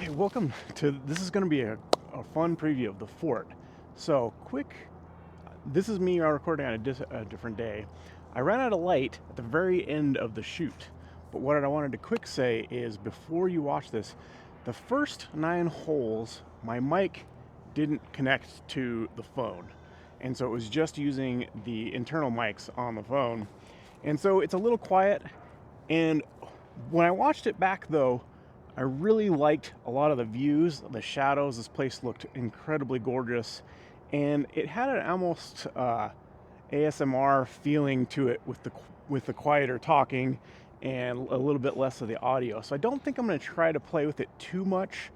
Okay, welcome to, this is going to be a fun preview of the fort. So this is me recording on a different day. I ran out of light at the very end of the shoot, but what I wanted to quick say is before you watch this, the first 9 holes, my mic didn't connect to the phone. And so it was just using the internal mics on the phone. And so it's a little quiet. And when I watched it back though, I really liked a lot of the views, the shadows. This place looked incredibly gorgeous, and it had an almost ASMR feeling to it with the quieter talking and a little bit less of the audio. So I don't think I'm going to try to play with it too much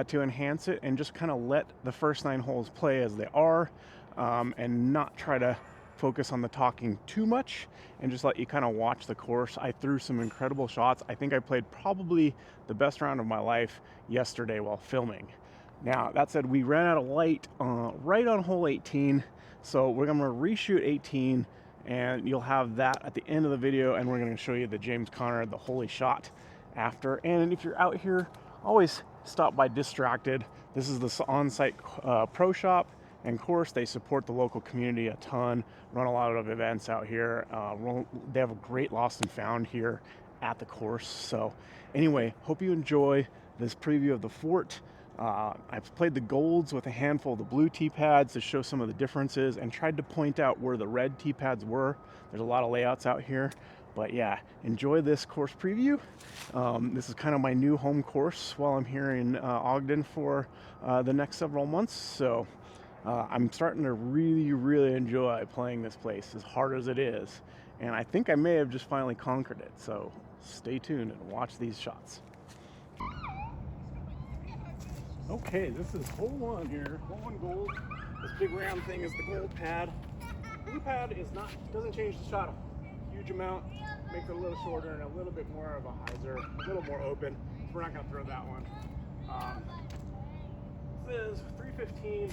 to enhance it, and just kind of let the first 9 holes play as they are, and not try to focus on the talking too much, and just let you kind of watch the course. I threw some incredible shots. I think I played probably the best round of my life yesterday while filming. Now, that said, we ran out of light right on hole 18, so we're going to reshoot 18, and you'll have that at the end of the video, and we're going to show you the James Conrad, the holy shot after. And if you're out here, always stop by Distracted. This is the on-site pro shop and course. They support the local community a ton, run a lot of events out here. They have a great lost and found here at the course. So anyway, hope you enjoy this preview of the fort. I've played the golds with a handful of the blue tee pads to show some of the differences, and tried to point out where the red tee pads were. There's a lot of layouts out here, but yeah, enjoy this course preview. This is kind of my new home course while I'm here in Ogden for the next several months. So I'm starting to really enjoy playing this place, as hard as it is. And I think I may have just finally conquered it. So stay tuned and watch these shots. Okay, this is hole 1 here. Hole 1 gold. This big round thing is the gold pad. Blue pad doesn't change the shot a huge amount. Makes it a little shorter and a little bit more of a hyzer, a little more open. So we're not going to throw that one. This is 315.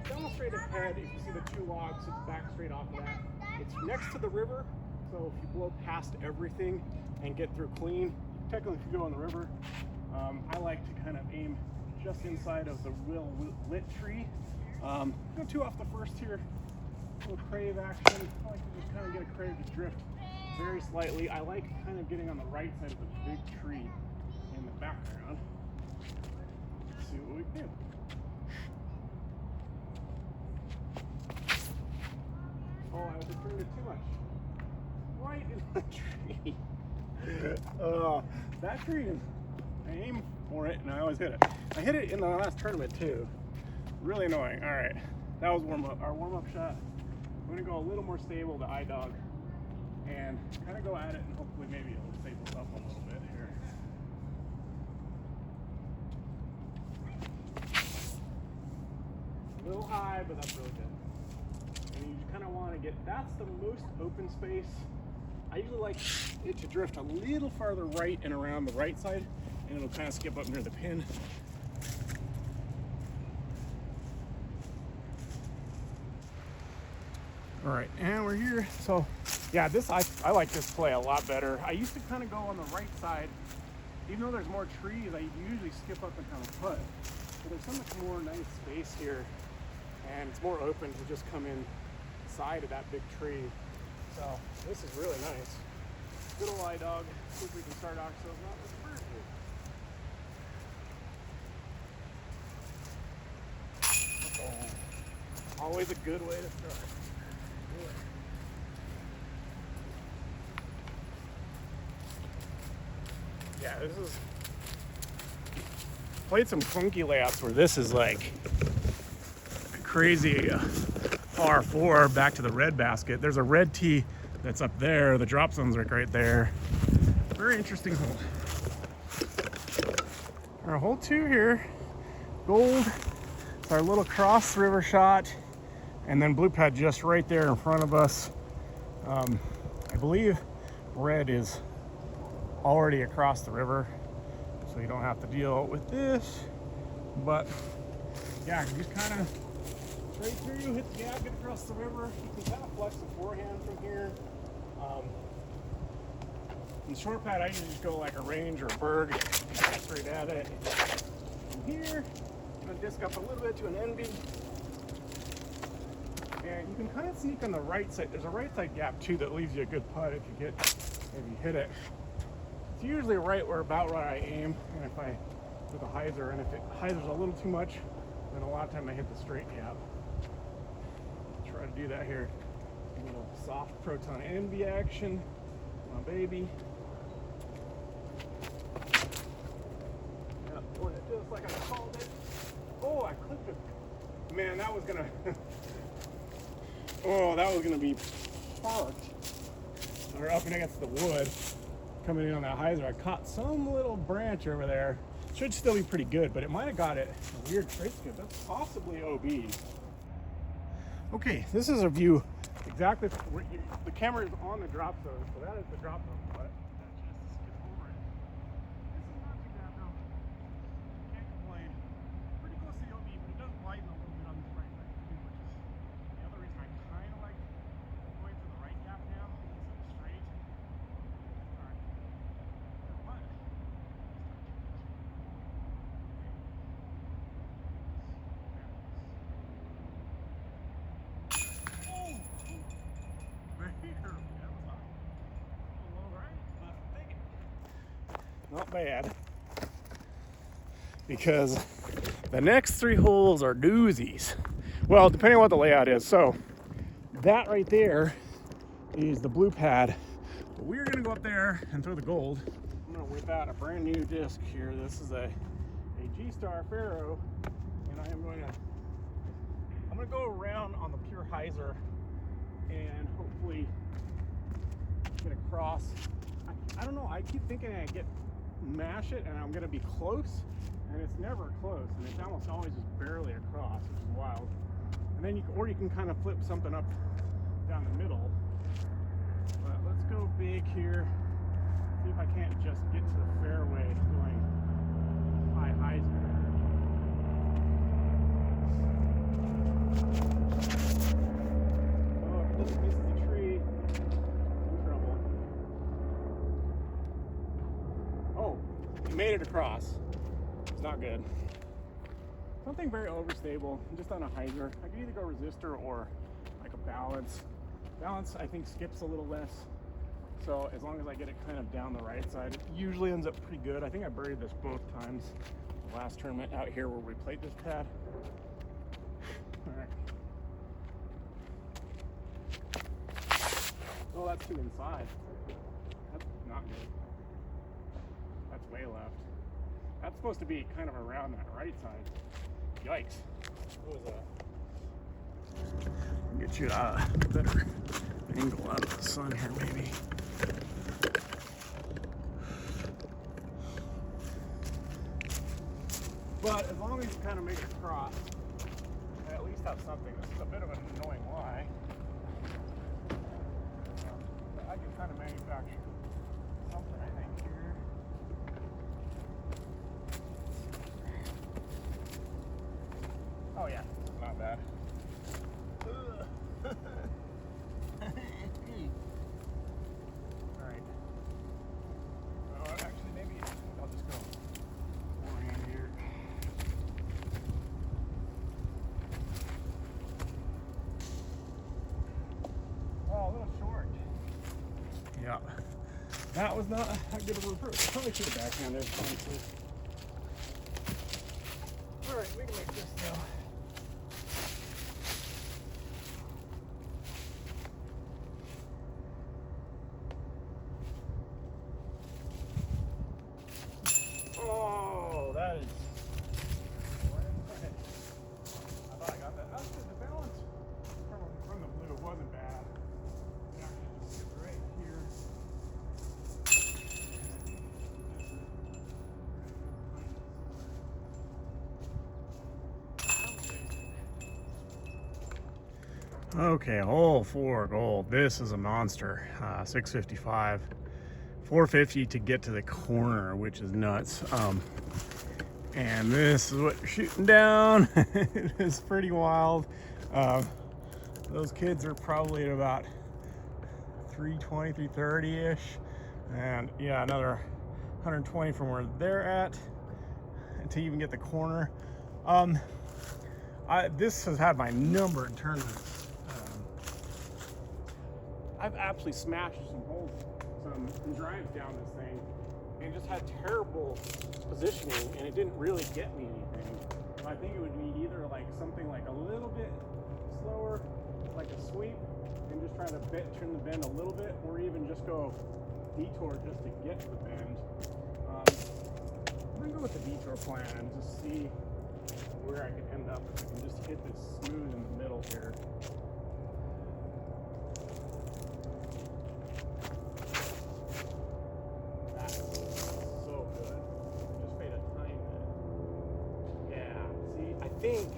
It's almost straight ahead. If you see the 2 logs, it's back straight off of that. It's next to the river, so if you blow past everything and get through clean, technically if you go on the river, I like to kind of aim just inside of the lit tree. Go 2 off the first here. A little crave action. I like to just kind of get a crave to drift very slightly. I like kind of getting on the right side of the big tree in the background. Let's see what we can do. Oh, I was turned it too much. Right in the tree. That tree is, I aim for it and I always hit it. I hit it in the last tournament too. Really annoying. All right, that was our warm-up shot. I'm gonna go a little more stable to I-dog and kind of go at it, and hopefully maybe it'll stable up a little bit here. A little high, but that's really good. And you kind of want to get, that's the most open space. I usually like it to drift a little farther right and around the right side, and it'll kind of skip up near the pin. All right, and we're here. So yeah, I like this play a lot better. I used to kind of go on the right side. Even though there's more trees, I usually skip up and kind of putt. But there's so much more nice space here, and it's more open to just come in side of that big tree. So this is really nice. Good old I-dog. See if we can start ourselves out with a bird here. Oh, always a good way to start. Yeah, this is, played some funky layouts where this is like crazy par 4 back to the red basket. There's a red tee that's up there. The drop zone's right there. Very interesting hole. Our hole 2 here, gold. It's our little cross river shot, and then blue pad just right there in front of us. I believe red is already across the river, so you don't have to deal with this. But yeah, you just kind of straight through, hit the gap, get across the river. You can kind of flex the forehand from here. In the short pad, I usually just go like a range or a berg, straight at it. From here, I'm gonna disc up a little bit to an NB. And you can kind of sneak on the right side. There's a right side gap too that leaves you a good putt if you hit it. It's usually right where I aim, and if I with a hyzer, and if it hyzer's a little too much, then a lot of time I hit the straight gap. Try to do that here. A little soft proton NB action, my baby. Yep, doing it just like I called it. Oh, I clipped it. Man, that was gonna. Oh, that was gonna be parked or up against the wood. Coming in on that hyzer, I caught some little branch over there. Should still be pretty good, but it might have got it a weird straight skip. That's possibly OB. Okay, this is a view exactly where the camera is on the drop zone, so that is the drop zone putt. That just skip over it. This is not too bad though. Can't complain. Pretty close to the OB, but it does lighten a little bit on this right side too, which is the other reason I kind of like going to the right gap now instead of straight. All right. But not bad, because the next 3 holes are doozies. Well, depending on what the layout is. So that right there is the blue pad, but we're gonna go up there and throw the gold. I'm gonna whip out a brand new disc here. This is a G-Star Faro, and I'm gonna go around on the pure hyzer and hopefully get across. I don't know, I keep thinking I mash it and I'm gonna be close, and it's never close, and it's almost always just barely across, which is wild. And then you can kind of flip something up down the middle. But let's go big here, see if I can't just get to the fairway going high hyzer. Oh, if this misses the tree, in trouble. Oh, he made it across. It's not good. Something very overstable, just on a hyzer. I can either go resistor or like a balance. Balance, I think, skips a little less. So as long as I get it kind of down the right side, it usually ends up pretty good. I think I buried this both times. The last tournament out here where we played this pad. All right. Oh, that's too inside. That's not good. That's way left. That's supposed to be kind of around that right side. Yikes. What was that? Get you a better angle out of the sun here, maybe. But as long as you kind of make it across, I at least have something. This is a bit of an annoying lie. But I can kind of manufacture something, I think, here. Oh yeah, not bad. Alright. Actually, maybe I'll just go forehand here. Oh, a little short. Yeah. That was not a good of a approach. Probably should have backhanded, honestly. Alright, we can make this now. Oh, that is. I thought I got that. That's good. The balance from the blue wasn't bad. It actually just sits right here. Okay, hole 4 gold. This is a monster. 655. 450 to get to the corner, which is nuts. And this is what you're shooting down. It is pretty wild. Those kids are probably at about 320, 330-ish. And yeah, another 120 from where they're at until you even get the corner. This has had my number of tournaments. I've absolutely smashed some drives down this thing, and just had terrible positioning, and it didn't really get me anything. I think it would be either like something like a little bit slower, like a sweep, and just try to turn the bend a little bit, or even just go detour just to get to the bend. I'm gonna go with the detour plan and just see where I can end up if I can just hit this smooth in the middle here. That's so good. Just made a tiny bit. Yeah, see, I think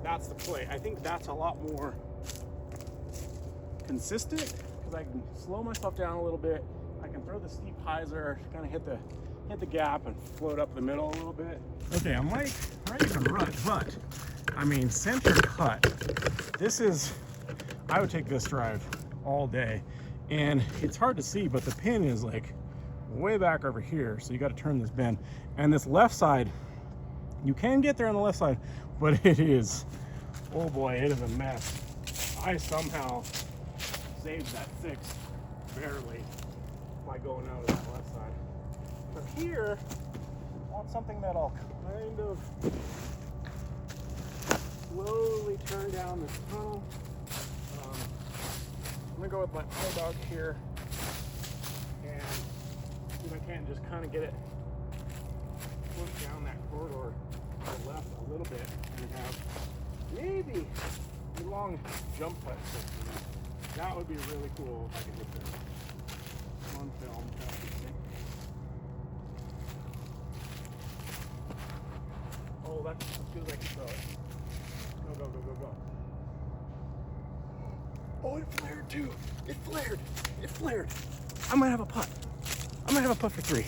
that's the play. I think that's a lot more consistent because I can slow myself down a little bit. I can throw the steep hyzer, kind of hit the gap and float up the middle a little bit. Okay, I'm like ready to rut, but I mean, center cut. This is, I would take this drive all day, and it's hard to see, but the pin is like way back over here, so you got to turn this bend. And this left side, you can get there on the left side, but it is, oh boy, it is a mess. I somehow saved that 6 barely by going out of that left side. From here, I want something that'll kind of slowly turn down this tunnel. I'm gonna go with my eye dog here and see if I can't just kind of get it pushed down that corridor to the left a little bit and have maybe a long jump putt system. That would be really cool if I could get there on film. Oh, that's as good as I can throw it. Go, go, go, go, go. Oh, it flared too. It flared. It flared. I might have a putt. I might have a putt for 3.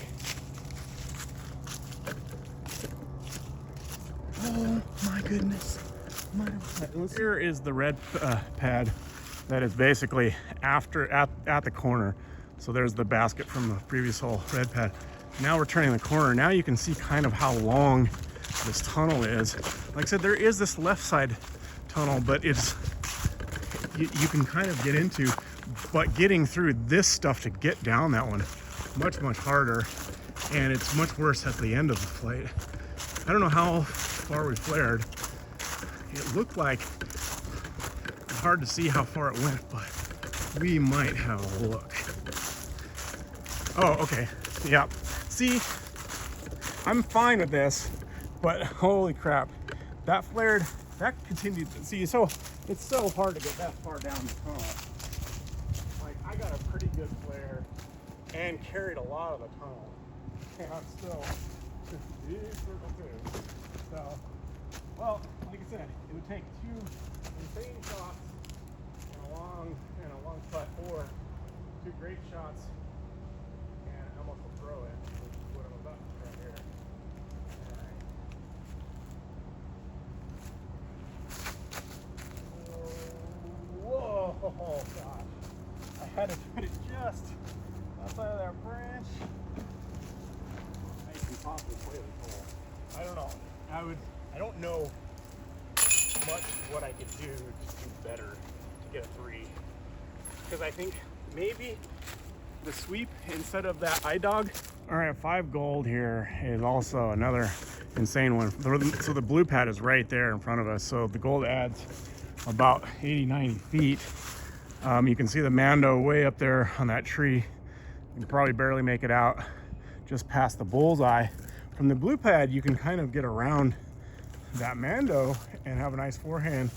Oh my goodness. Here is the red pad that is basically at the corner. So there's the basket from the previous hole, red pad. Now we're turning the corner. Now you can see kind of how long this tunnel is. Like I said, there is this left side tunnel, but it's you can kind of get into, but getting through this stuff to get down that one, much harder, and it's much worse at the end of the flight. I don't know how far we flared. It looked like it's hard to see how far it went, but we might have a look. Oh, okay. Yeah. See, I'm fine with this, but holy crap, that flared, that continued. See, so it's so hard to get that far down the tunnel. Like, I got a pretty good flare and carried a lot of the tunnel, and I'm still just big circle too. So, well, like I said, it would take 2 insane shots and a long putt, or 2 great shots and almost will throw it, which is what I'm about to try here. All right. Whoa, gosh. I had to put it just outside of that branch. I can possibly play this hole. I don't know. I don't know much what I could do to do better to get a 3. Because I think maybe the sweep instead of that eye dog. All right, 5 gold here is also another insane one. So the blue pad is right there in front of us. So the gold adds about 80-90 feet. You can see the Mando way up there on that tree. You can probably barely make it out just past the bullseye. From the blue pad, you can kind of get around that Mando and have a nice forehand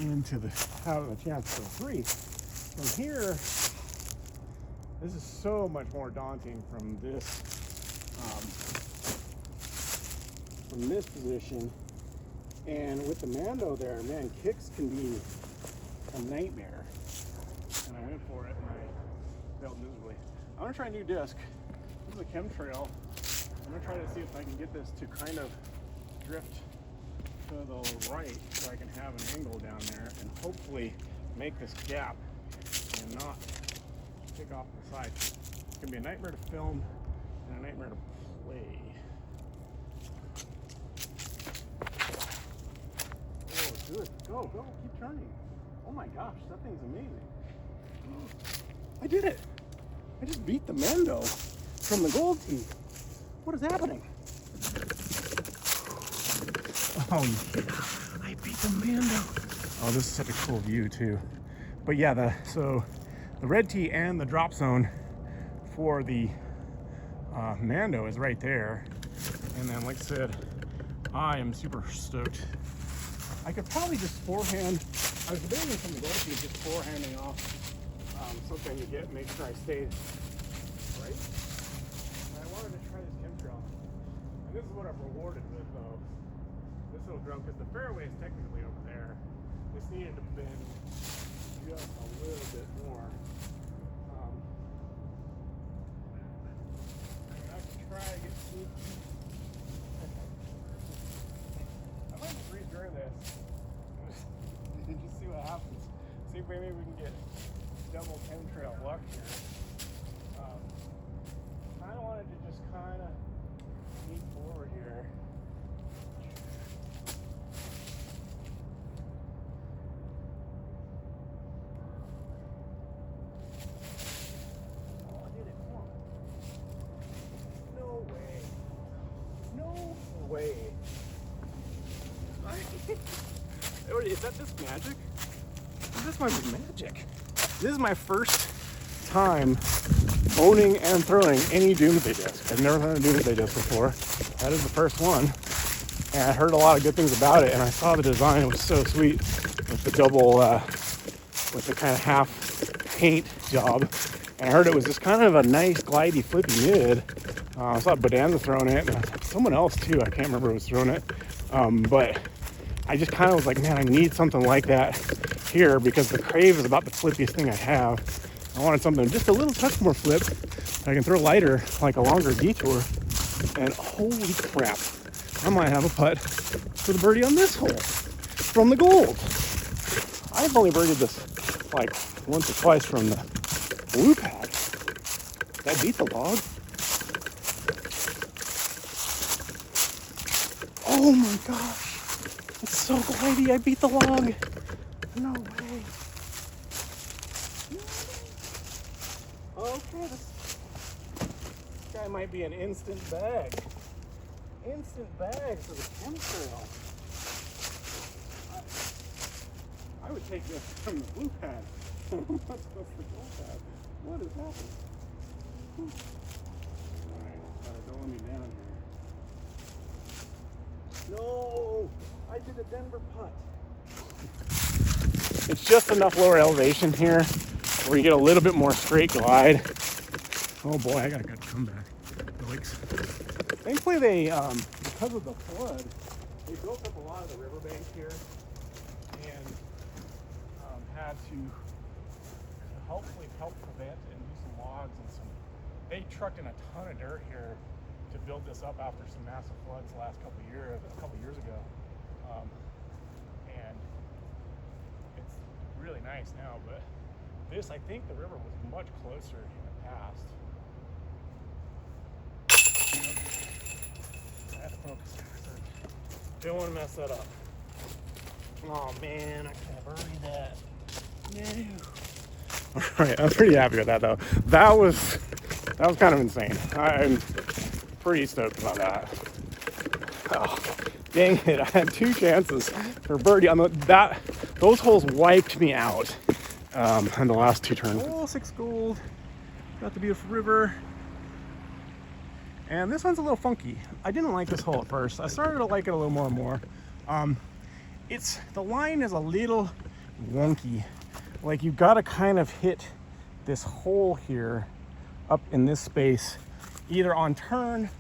into have a chance for 3. From here, this is so much more daunting from this position. And with the Mando there, man, kicks can be a nightmare. And I went for it and I failed miserably. I'm gonna try a new disc. This is a chemtrail. I'm gonna try to see if I can get this to kind of drift to the right so I can have an angle down there and hopefully make this gap and not kick off the side. gonna be a nightmare to film and a nightmare to play. Oh, do it. Go, keep turning. Oh my gosh, that thing's amazing. I did it. I just beat the Mando from the gold team. What is happening? Oh, yeah. I beat the Mando. Oh, this is such a cool view too. But yeah, so the red tee and the drop zone for the Mando is right there. And then, like I said, I am super stoked. I could probably just forehand. I was debating from the goal tee just forehanding off something to make sure I stayed right. And I wanted to try this chemtrail. And this is what I'm rewarded with, though. This little drum, because the fairway is technically over there. This needed to bend just a little bit more. I can try to get sneaky. I might just redraw this and just see what happens. See if maybe we can get double chemtrail luck here. I wanted to just kind of sneak forward here. Oh, I did it. Come on. No way. No way. Is that just magic? This might be magic. This is my first time owning and throwing any Doomsday disc. I've never thrown a Doomsday disc before. That is the first one. And I heard a lot of good things about it, and I saw the design. It was so sweet with the double, with the kind of half paint job. And I heard it was just kind of a nice, glidey, flippy mid. I saw Bonanza throwing it, and someone else too. I can't remember who was throwing it. But I just kind of was like, man, I need something like that here because the Crave is about the flippiest thing I have. I wanted something just a little touch more flip. I can throw lighter, like a longer detour. And holy crap, I might have a putt for the birdie on this hole from the gold. I've only birdied this like once or twice from the blue pad. That beat the log. Oh my gosh. It's so glidey, I beat the log. No way. Okay, this guy might be an instant bag. Instant bag for the chemtrail. I would take this from the blue pad. What's the gold pad? What is happening? Alright, don't let me down here. No! I did a Denver putt. It's just enough lower elevation here where you get a little bit more straight glide. Oh boy, I got a good comeback. Thankfully they, because of the flood, they built up a lot of the riverbank here and had to hopefully help prevent and do some logs and some, they trucked in a ton of dirt here to build this up after some massive floods the last couple of years ago. And it's really nice now, but this, I think the river was much closer in the past. I have to focus. Don't want to mess that up. Oh man, I could have buried that. No. Alright, I'm pretty happy with that though. That was kind of insane. I'm pretty stoked about that. Oh, dang it, I had two chances for birdie on those holes wiped me out in the last two turns. Oh, 6 gold. Got the beautiful river. And this one's a little funky. I didn't like this hole at first. I started to like it a little more and more. The line is a little wonky. Like you gotta kind of hit this hole here up in this space, either on turn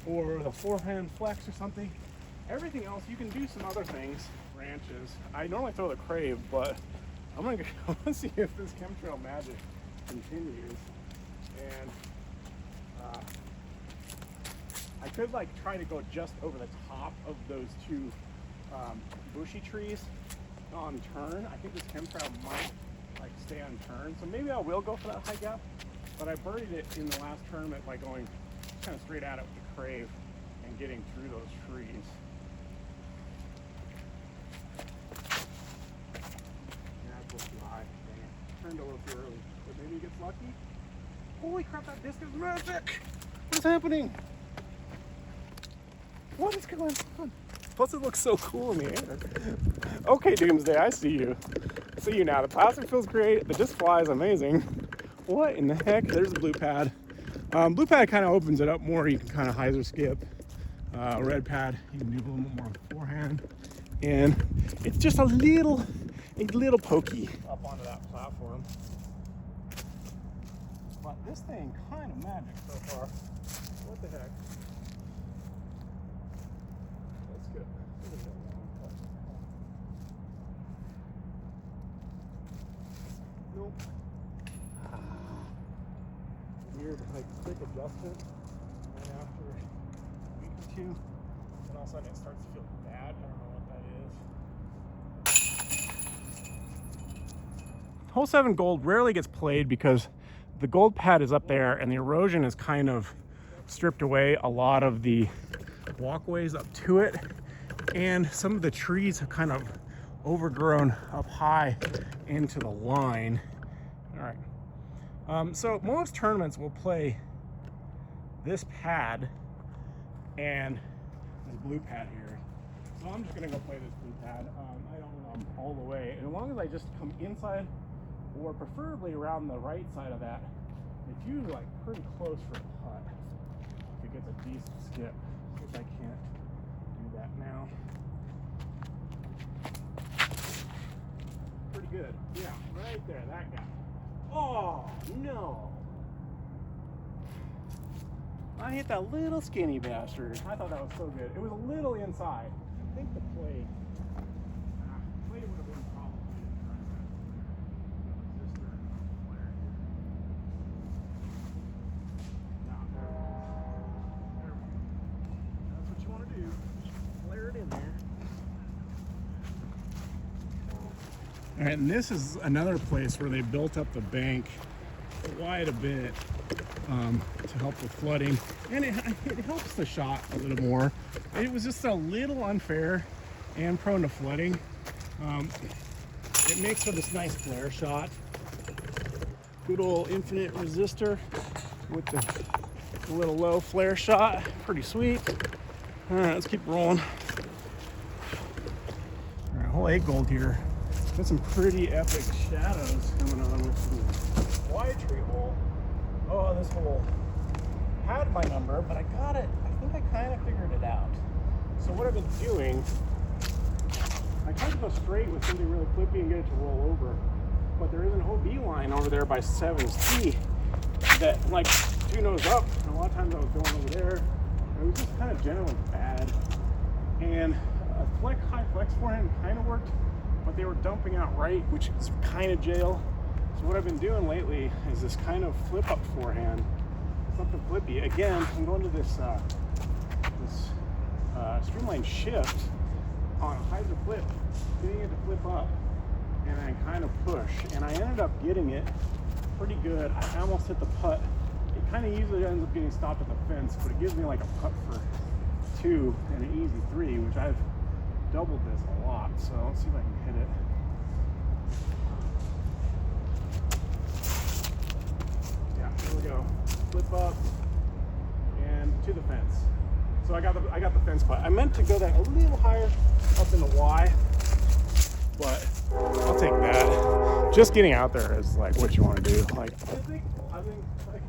or the forehand flex or something. Everything else, you can do some other things. Ranches. I normally throw the Crave, but I'm gonna see if this chemtrail magic continues. And I could like try to go just over the top of those two bushy trees on turn. I think this chemtrail might like stay on turn, so maybe I will go for that high gap. but I birdied it in the last tournament by going kind of straight at it with the crave and getting through those trees. Yeah, it's a little too high. Dang it. Turned a little too early, but maybe he gets lucky. Holy crap, that disc is massive! What's happening? What is going on? Plus it looks so cool in the air. Okay, Doomsday, I see you. I see you now. The plastic feels great. The disc fly is amazing. What in the heck? There's the blue pad. Blue pad kind of opens it up more. You can kind of hyzer skip. Red pad, you can do a little bit more beforehand. And it's just a little pokey up onto that platform. But this thing kind of magic so far. What the heck? That's good. Nope. Weird, like quick adjustment right after a week or two, and all of a sudden it starts to feel bad. I don't know what that is. Hole 7 gold rarely gets played because the gold pad is up there and the erosion has kind of stripped away a lot of the walkways up to it, and some of the trees have kind of overgrown up high into the line. All right. So most tournaments will play this pad and this blue pad here. So I'm just gonna go play this blue pad. I don't know all the way. And as long as I just come inside, or preferably around the right side of that, it's usually like pretty close for a putt. If it gets a decent skip, which I can't do that now. Pretty good. Yeah, right there, that guy. Oh, no. I hit that little skinny bastard. I thought that was so good. It was a little inside. I think the play would have been probably resistor flare. Now, there we go. That's what you want to do. Flare it in there. All right, and this is another place where they built up the bank quite a bit to help with flooding, and it helps the shot a little more. It was just a little unfair and prone to flooding. It makes for this nice flare shot. Good old infinite resistor with the little low flare shot. Pretty sweet. All right, let's keep rolling. All right, hole 8 gold here. Got some pretty epic shadows coming on with the wide tree hole. Oh, this hole had my number, but I got it. I think I kind of figured it out. So what I've been doing, I tried to go straight with something really flippy and get it to roll over. But there is an OB line over there by 7's tee that like 2 nose up. And a lot of times I was going over there. It was just kind of generally bad. And a high flex forehand kind of worked, but they were dumping out right, which is kind of jail. So what I've been doing lately is this kind of flip up forehand, something flippy. Again, I'm going to this streamline shift on a hyzer flip, getting it to flip up, and then kind of push. And I ended up getting it pretty good. I almost hit the putt. It kind of usually ends up getting stopped at the fence, but it gives me like a putt for 2 and an easy 3, which I've doubled this a lot. So let's see if I can hit it. Here we go. Flip up and to the fence. So I got the fence putt. I meant to go that a little higher up in the Y, but I'll take that. Just getting out there is like what you want to do. Like I think like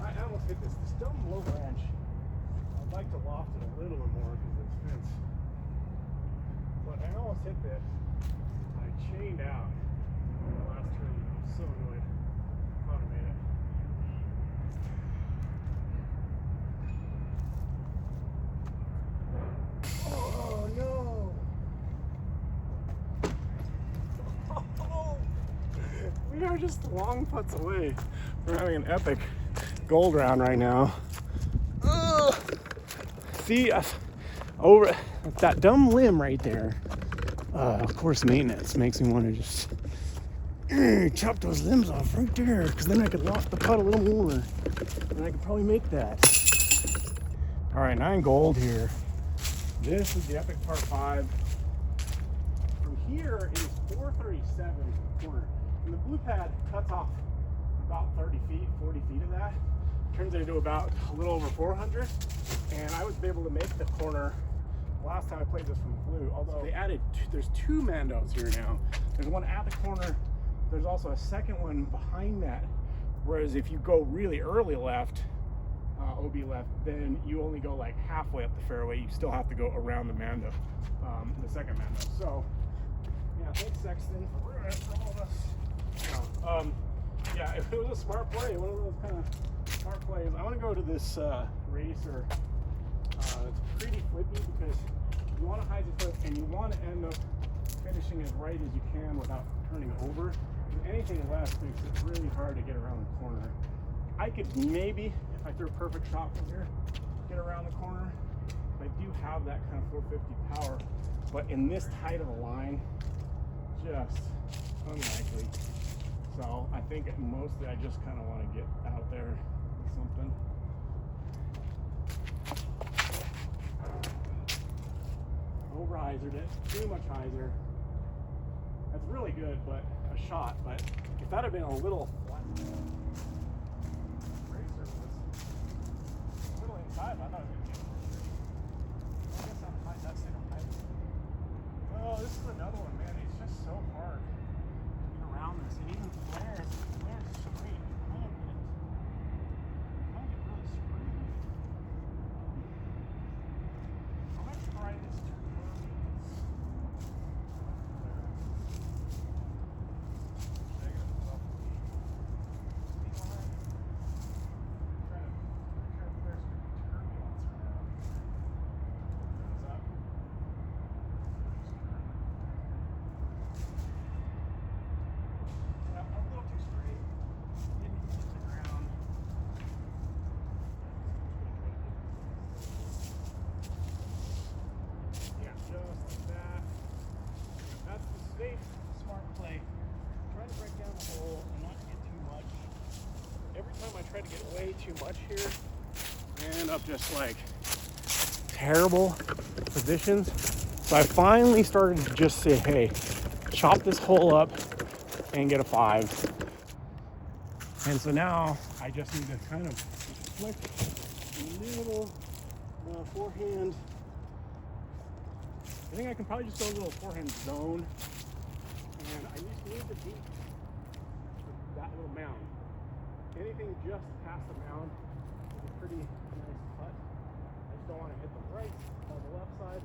I almost hit this dumb low branch. I'd like to loft it a little bit more because it's fence. But I almost hit this. I chained out in the last turn. I'm so annoyed. Thought I made it. Oh no! Oh, we are just long putts away from having an epic gold round right now. Ugh. See, over that dumb limb right there. Of course, maintenance makes me want to just chop those limbs off right there, because then I could lock the putt a little more, and I could probably make that. All right, 9 gold here. This is the epic par 5. From here is 437 corner, and the blue pad cuts off about 30 feet, 40 feet of that. Turns it into about a little over 400, and I was able to make the corner last time I played this from blue. Although they added, there's 2 Mandos here now. There's one at the corner. There's also a second one behind that. Whereas if you go really early left, OB left, then you only go like halfway up the fairway. You still have to go around the Mando, the second Mando. So yeah, thanks Sexton for all of us. Yeah, if it was a smart play, one of those kind of smart plays. I want to go to this racer. It's pretty flippy because you want to hide your foot and you want to end up finishing as right as you can without turning over. Anything less makes it really hard to get around the corner. I could maybe, if I threw a perfect shot from here, get around the corner. I do have that kind of 450 power, but in this tight of a line, just unlikely. So I think mostly I just kind of want to get out there with something. Over-hyzered it, too much hyzer. That's really good, but a shot. But if that had been a little flat, racer was a little inside. I thought it was going to be. I guess I'm high. That's it. Oh, this is another one, man. It's just so hard to get around this, and even flares straight. I find it really screwed. I'm gonna try this turn. Try to get way too much here, I end up just like terrible positions. So I finally started to just say, hey, chop this hole up and get a 5. And so now I just need to kind of flick a little forehand. I think I can probably just go a little forehand zone, and I just need to beat that little mound. Anything just past the mound is a pretty nice putt. I just don't want to hit the right or the left side.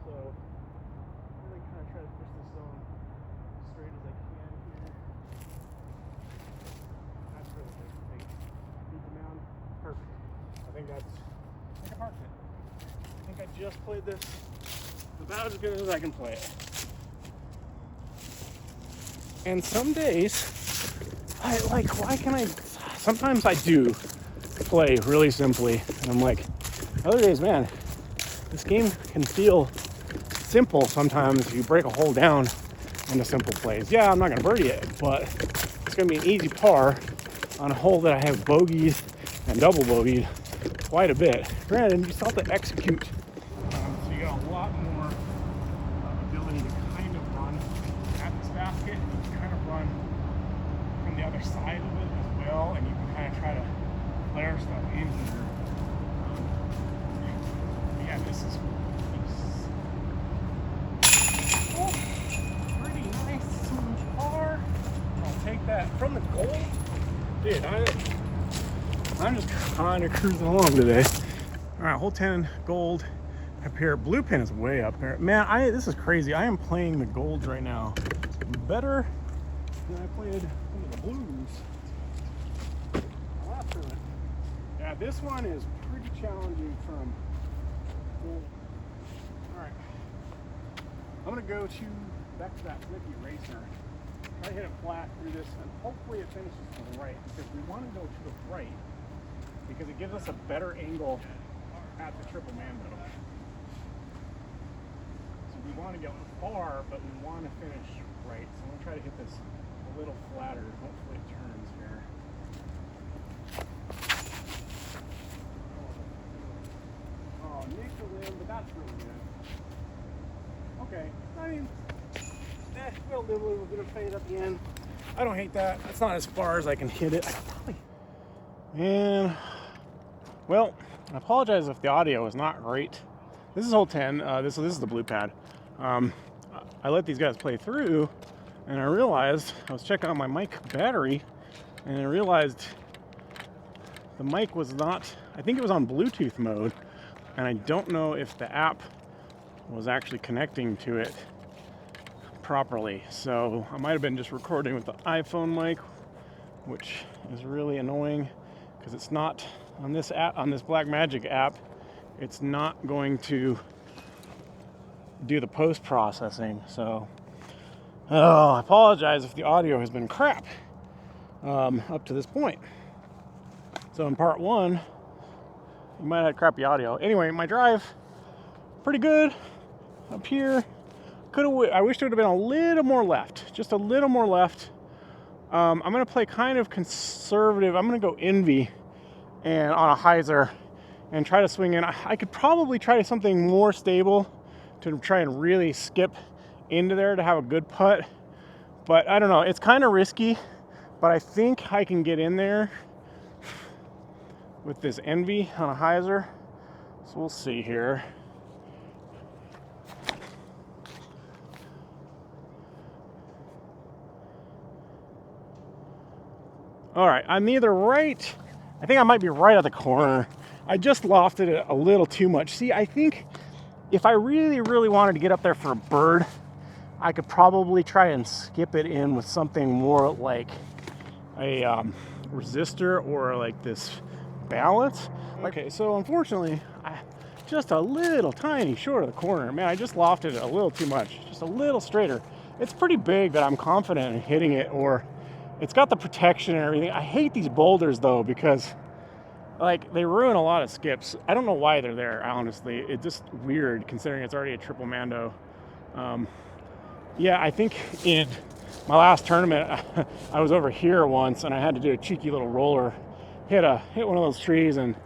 So I'm really kind of try to push this zone as straight as I can here. That's really good. Beat the mound. Perfect. I think I marked it. I think I just played this about as good as I can play it. And some days sometimes I do play really simply, and I'm like, other days, man, this game can feel simple sometimes if you break a hole down into simple plays. Yeah, I'm not going to birdie it, but it's going to be an easy par on a hole that I have bogeyed and double bogeyed quite a bit. Granted, you still have to execute. So you got a lot more ability to kind of run at this basket, kind of run from the other side of it as well, and you can kind of try to flare stuff in here. Yeah, this is pretty nice, smooth par. I'll take that from the goal. Dude, I'm just kind of cruising along today. All right, hole 10, gold up here. Blue pin is way up there. Man, this is crazy. I am playing the golds right now better than I played some of the blues. Yeah, this one is pretty challenging from. All right, I'm gonna go back to that flippy racer. Try to hit it flat through this, and hopefully it finishes to the right, because we want to go to the right because it gives us a better angle at the triple Mando. So we want to go far, but we want to finish right. So I'm gonna try to hit this a little flatter. Hopefully it turns here. Oh, nicked the limb, but that's really good. Okay, I mean, we'll do a little bit of fade at the end. I don't hate that. That's not as far as I can hit it. I could probably. And, well, I apologize if the audio is not great. This is hole 10. This is the blue pad. I let these guys play through, and I realized I was checking out my mic battery, and I realized the mic was not. I think it was on Bluetooth mode, and I don't know if the app was actually connecting to it properly. So I might have been just recording with the iPhone mic, which is really annoying because it's not on this app, on this Blackmagic app. It's not going to do the post processing. So I apologize if the audio has been crap up to this point. So in part one, you might have had crappy audio. Anyway, my drive, pretty good up here. I wish there would have been a little more left, just a little more left. I'm going to play kind of conservative. I'm going to go Envy and on a hyzer and try to swing in. I could probably try something more stable to try and really skip into there to have a good putt. But I don't know. It's kind of risky, but I think I can get in there with this Envy on a hyzer. So we'll see here. All right, I'm either right. I think I might be right at the corner. I just lofted it a little too much. See, I think if I really, really wanted to get up there for a bird, I could probably try and skip it in with something more like a resistor or like this balance. Okay, so unfortunately, just a little tiny short of the corner. Man, I just lofted it a little too much, just a little straighter. It's pretty big that I'm confident in hitting it, or it's got the protection and everything. I hate these boulders though, because like they ruin a lot of skips. I don't know why they're there, honestly. It's just weird considering it's already a triple Mando. Yeah, I think in my last tournament, I was over here once and I had to do a cheeky little roller, hit one of those trees, and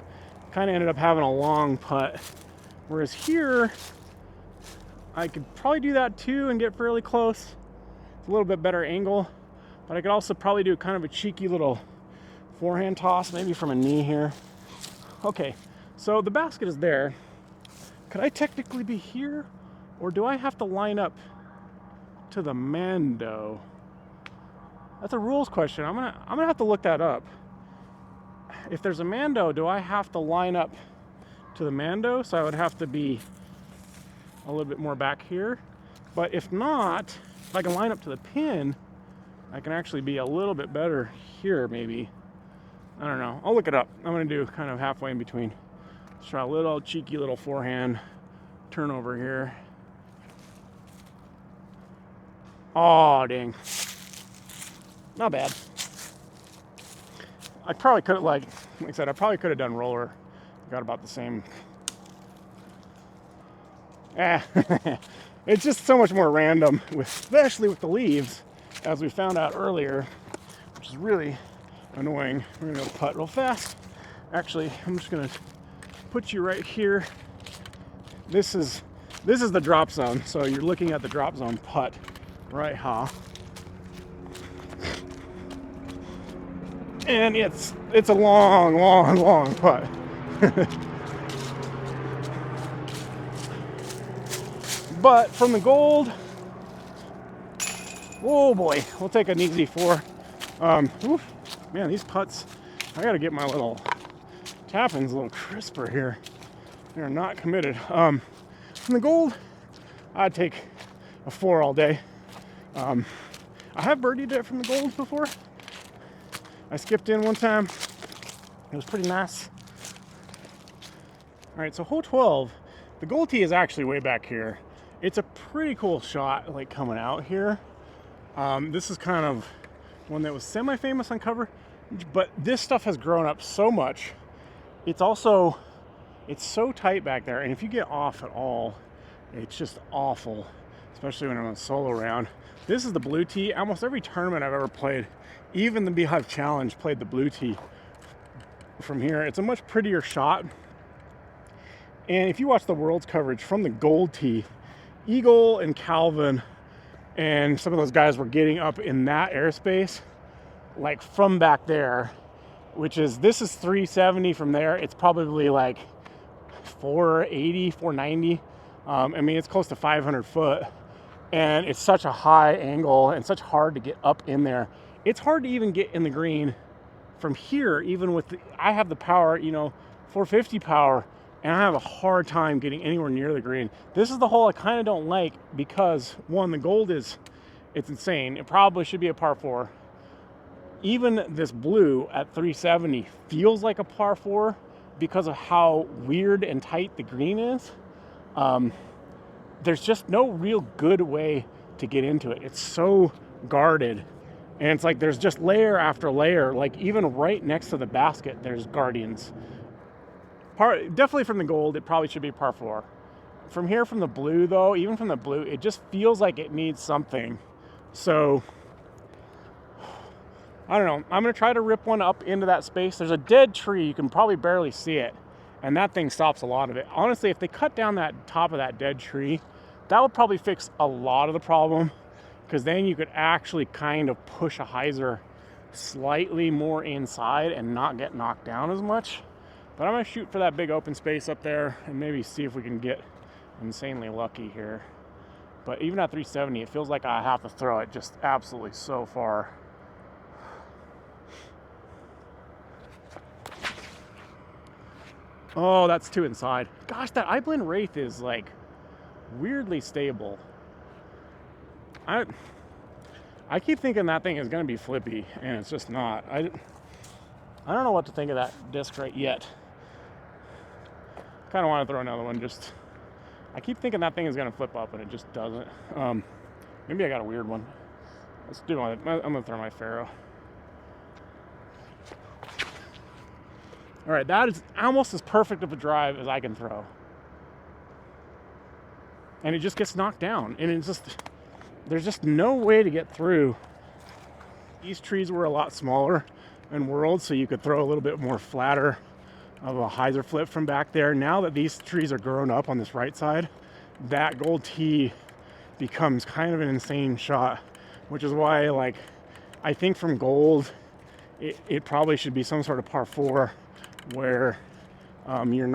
kind of ended up having a long putt. Whereas here, I could probably do that too and get fairly close. It's a little bit better angle, but I could also probably do kind of a cheeky little forehand toss, maybe from a knee here. Okay, so the basket is there. Could I technically be here, or do I have to line up to the Mando? That's a rules question. I'm gonna have to look that up. If there's a Mando, do I have to line up to the Mando? So I would have to be a little bit more back here. But if not, if I can line up to the pin, I can actually be a little bit better here, maybe. I don't know. I'll look it up. I'm going to do kind of halfway in between. Let's try a little cheeky little forehand turnover here. Oh, dang. Not bad. I probably could have, like I said, I probably could have done roller. Got about the same. It's just so much more random, especially with the leaves, as we found out earlier, which is really annoying. We're gonna go putt real fast. Actually, I'm just gonna put you right here. This is the drop zone, so you're looking at the drop zone putt, right, huh? And it's a long putt. But from the gold, oh boy, we'll take an easy 4. Man, these putts, I gotta get my little tap-ins a little crisper here. They're not committed. From the gold, I'd take a 4 all day. I have birdied it from the gold before. I skipped in one time. It was pretty nice. All right, so hole 12, the gold tee is actually way back here. It's a pretty cool shot, like coming out here. This is kind of one that was semi-famous on cover, but this stuff has grown up so much. It's so tight back there, and if you get off at all, it's just awful. especially when I'm on a solo round. This is the blue tee. Almost every tournament I've ever played, even the Beehive Challenge, played the blue tee from here. It's a much prettier shot. And if you watch the World's coverage from the gold tee, Eagle and Calvin and some of those guys were getting up in that airspace, like from back there, which is, this is 370 from there. It's probably like 480, 490. I mean, it's close to 500 foot. And it's such a high angle and such hard to get up in there. It's hard to even get in the green from here, even with I have the power, 450 power, and I have a hard time getting anywhere near the green. This is the hole I kind of don't like because, one, the gold it's insane. It probably should be a par 4. Even this blue at 370 feels like a par 4 because of how weird and tight the green is. There's just no real good way to get into it. It's so guarded. And it's like there's just layer after layer. Like even right next to the basket, there's guardians. Definitely from the gold, it probably should be par 4. From here, from the blue though, even from the blue, it just feels like it needs something. So, I don't know. I'm going to try to rip one up into that space. There's a dead tree. You can probably barely see it. And that thing stops a lot of it. Honestly, if they cut down that top of that dead tree, that would probably fix a lot of the problem, because then you could actually kind of push a hyzer slightly more inside and not get knocked down as much. But I'm going to shoot for that big open space up there and maybe see if we can get insanely lucky here. But even at 370, it feels like I have to throw it just absolutely so far. Oh, that's too inside. Gosh, that iBlend Wraith is like weirdly stable. I keep thinking that thing is going to be flippy, and it's just not. I don't know what to think of that disc right yet. Kind of want to throw another one. I keep thinking that thing is going to flip up, and it just doesn't. Maybe I got a weird one. Let's do one. I'm going to throw my Pharaoh. All right, that is almost as perfect of a drive as I can throw. And it just gets knocked down. And it's just, there's just no way to get through. These trees were a lot smaller in World, so you could throw a little bit more flatter of a hyzer flip from back there. Now that these trees are grown up on this right side, that gold tee becomes kind of an insane shot, which is why, like, I think from gold, it probably should be some sort of par 4, where you're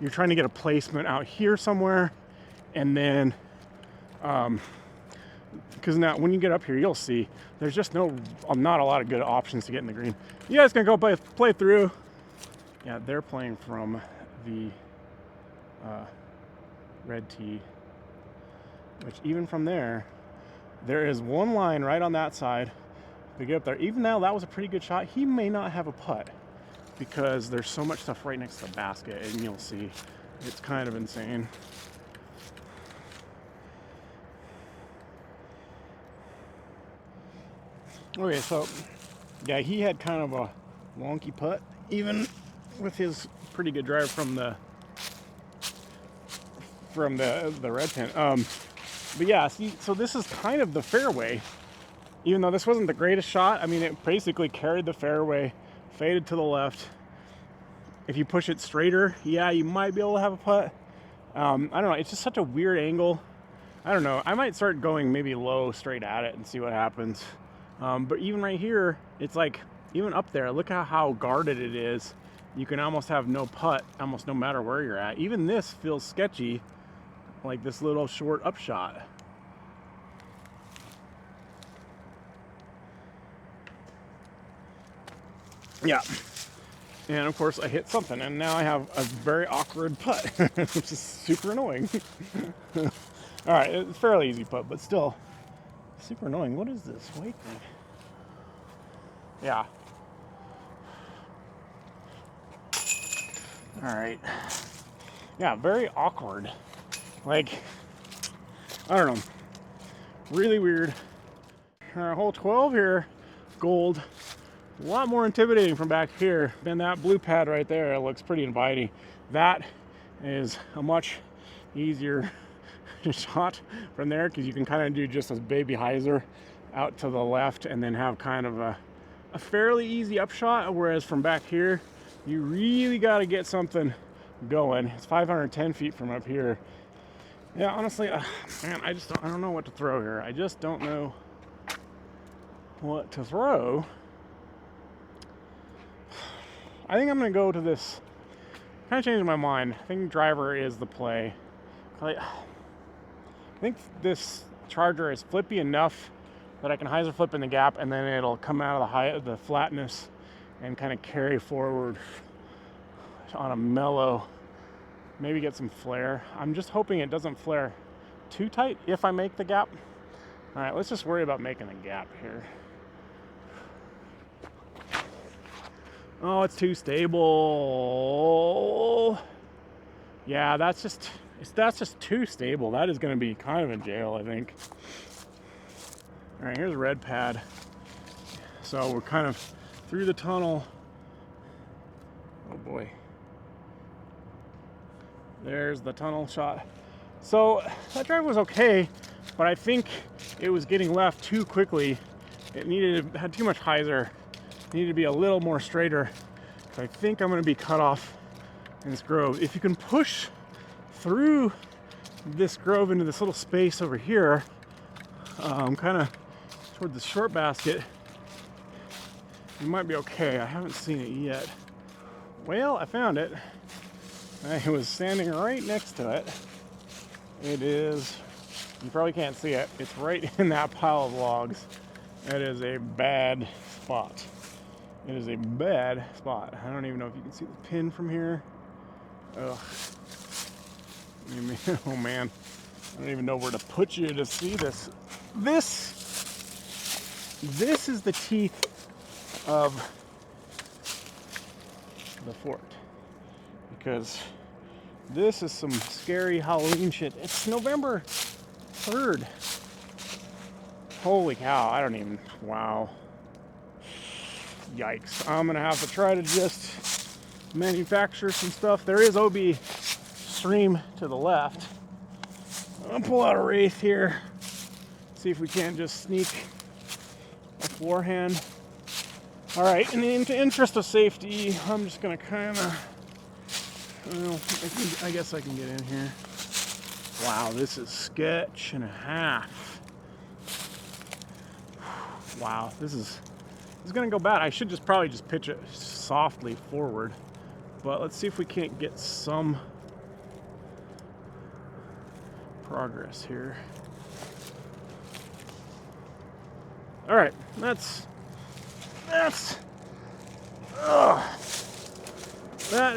trying to get a placement out here somewhere, and then because now when you get up here, you'll see there's just not a lot of good options to get in the green. You guys can go play through. Yeah, they're playing from the red tee, which even from there is one line right on that side. We get up there, even now that was a pretty good shot. He may not have a putt, because there's so much stuff right next to the basket, and you'll see it's kind of insane. Okay, so yeah, he had kind of a wonky putt, even with his pretty good drive from the red pin. But yeah, see, so this is kind of the fairway, even though this wasn't the greatest shot. I mean, it basically carried the fairway, faded to the left. If you push it straighter, yeah, you might be able to have a putt. I don't know. It's just such a weird angle. I don't know. I might start going maybe low straight at it and see what happens. But even right here, it's like, even up there, look at how guarded it is. You can almost have no putt, almost no matter where you're at. Even this feels sketchy, like this little short upshot. Yeah. And of course I hit something, and now I have a very awkward putt, which is super annoying. All right, it's a fairly easy putt, but still super annoying. What is this white thing? Yeah. All right. Yeah, very awkward. Like, I don't know. Really weird. Hole 12 here, gold. A lot more intimidating from back here than that blue pad right there. It looks pretty inviting. That is a much easier shot from there, because you can kind of do just a baby hyzer out to the left and then have kind of a fairly easy upshot, whereas from back here you really got to get something going. It's 510 feet from up here. Yeah, honestly, man, I don't know what to throw here. I just don't know what to throw. I think I'm gonna go to this. Kind of changing my mind. I think driver is the play. I think this Charger is flippy enough that I can hyzer flip in the gap, and then it'll come out of the flatness and kind of carry forward on a mellow. Maybe get some flare. I'm just hoping it doesn't flare too tight if I make the gap. All right, let's just worry about making the gap here. Oh, it's too stable. Yeah, that's just too stable. That is going to be kind of in jail, I think. All right, here's a red pad. So we're kind of through the tunnel. Oh boy. There's the tunnel shot. So that drive was okay, but I think it was getting left too quickly. It had too much hyzer. It needed to be a little more straighter. I think I'm going to be cut off in this grove. If you can push through this grove into this little space over here, kind of toward the short basket, you might be okay. I haven't seen it yet. Well, I found it. I was standing right next to it. It is, you probably can't see it. It's right in that pile of logs. It is a bad spot. It is a bad spot. I don't even know if you can see the pin from here. Ugh. Oh man. I don't even know where to put you to see this. This is the teeth of the fort. Because this is some scary Halloween shit. It's November 3rd. Holy cow, I don't even, wow. Yikes. I'm gonna have to try to just manufacture some stuff. There is OB stream to the left. I'm gonna pull out a Wraith here. See if we can't just sneak a forehand. All right, in the interest of safety, I'm just gonna kind of, well, I guess I can get in here. Wow, this is sketch and a half. Wow, this is gonna go bad. I should probably just pitch it softly forward, but let's see if we can't get some progress here. All right, that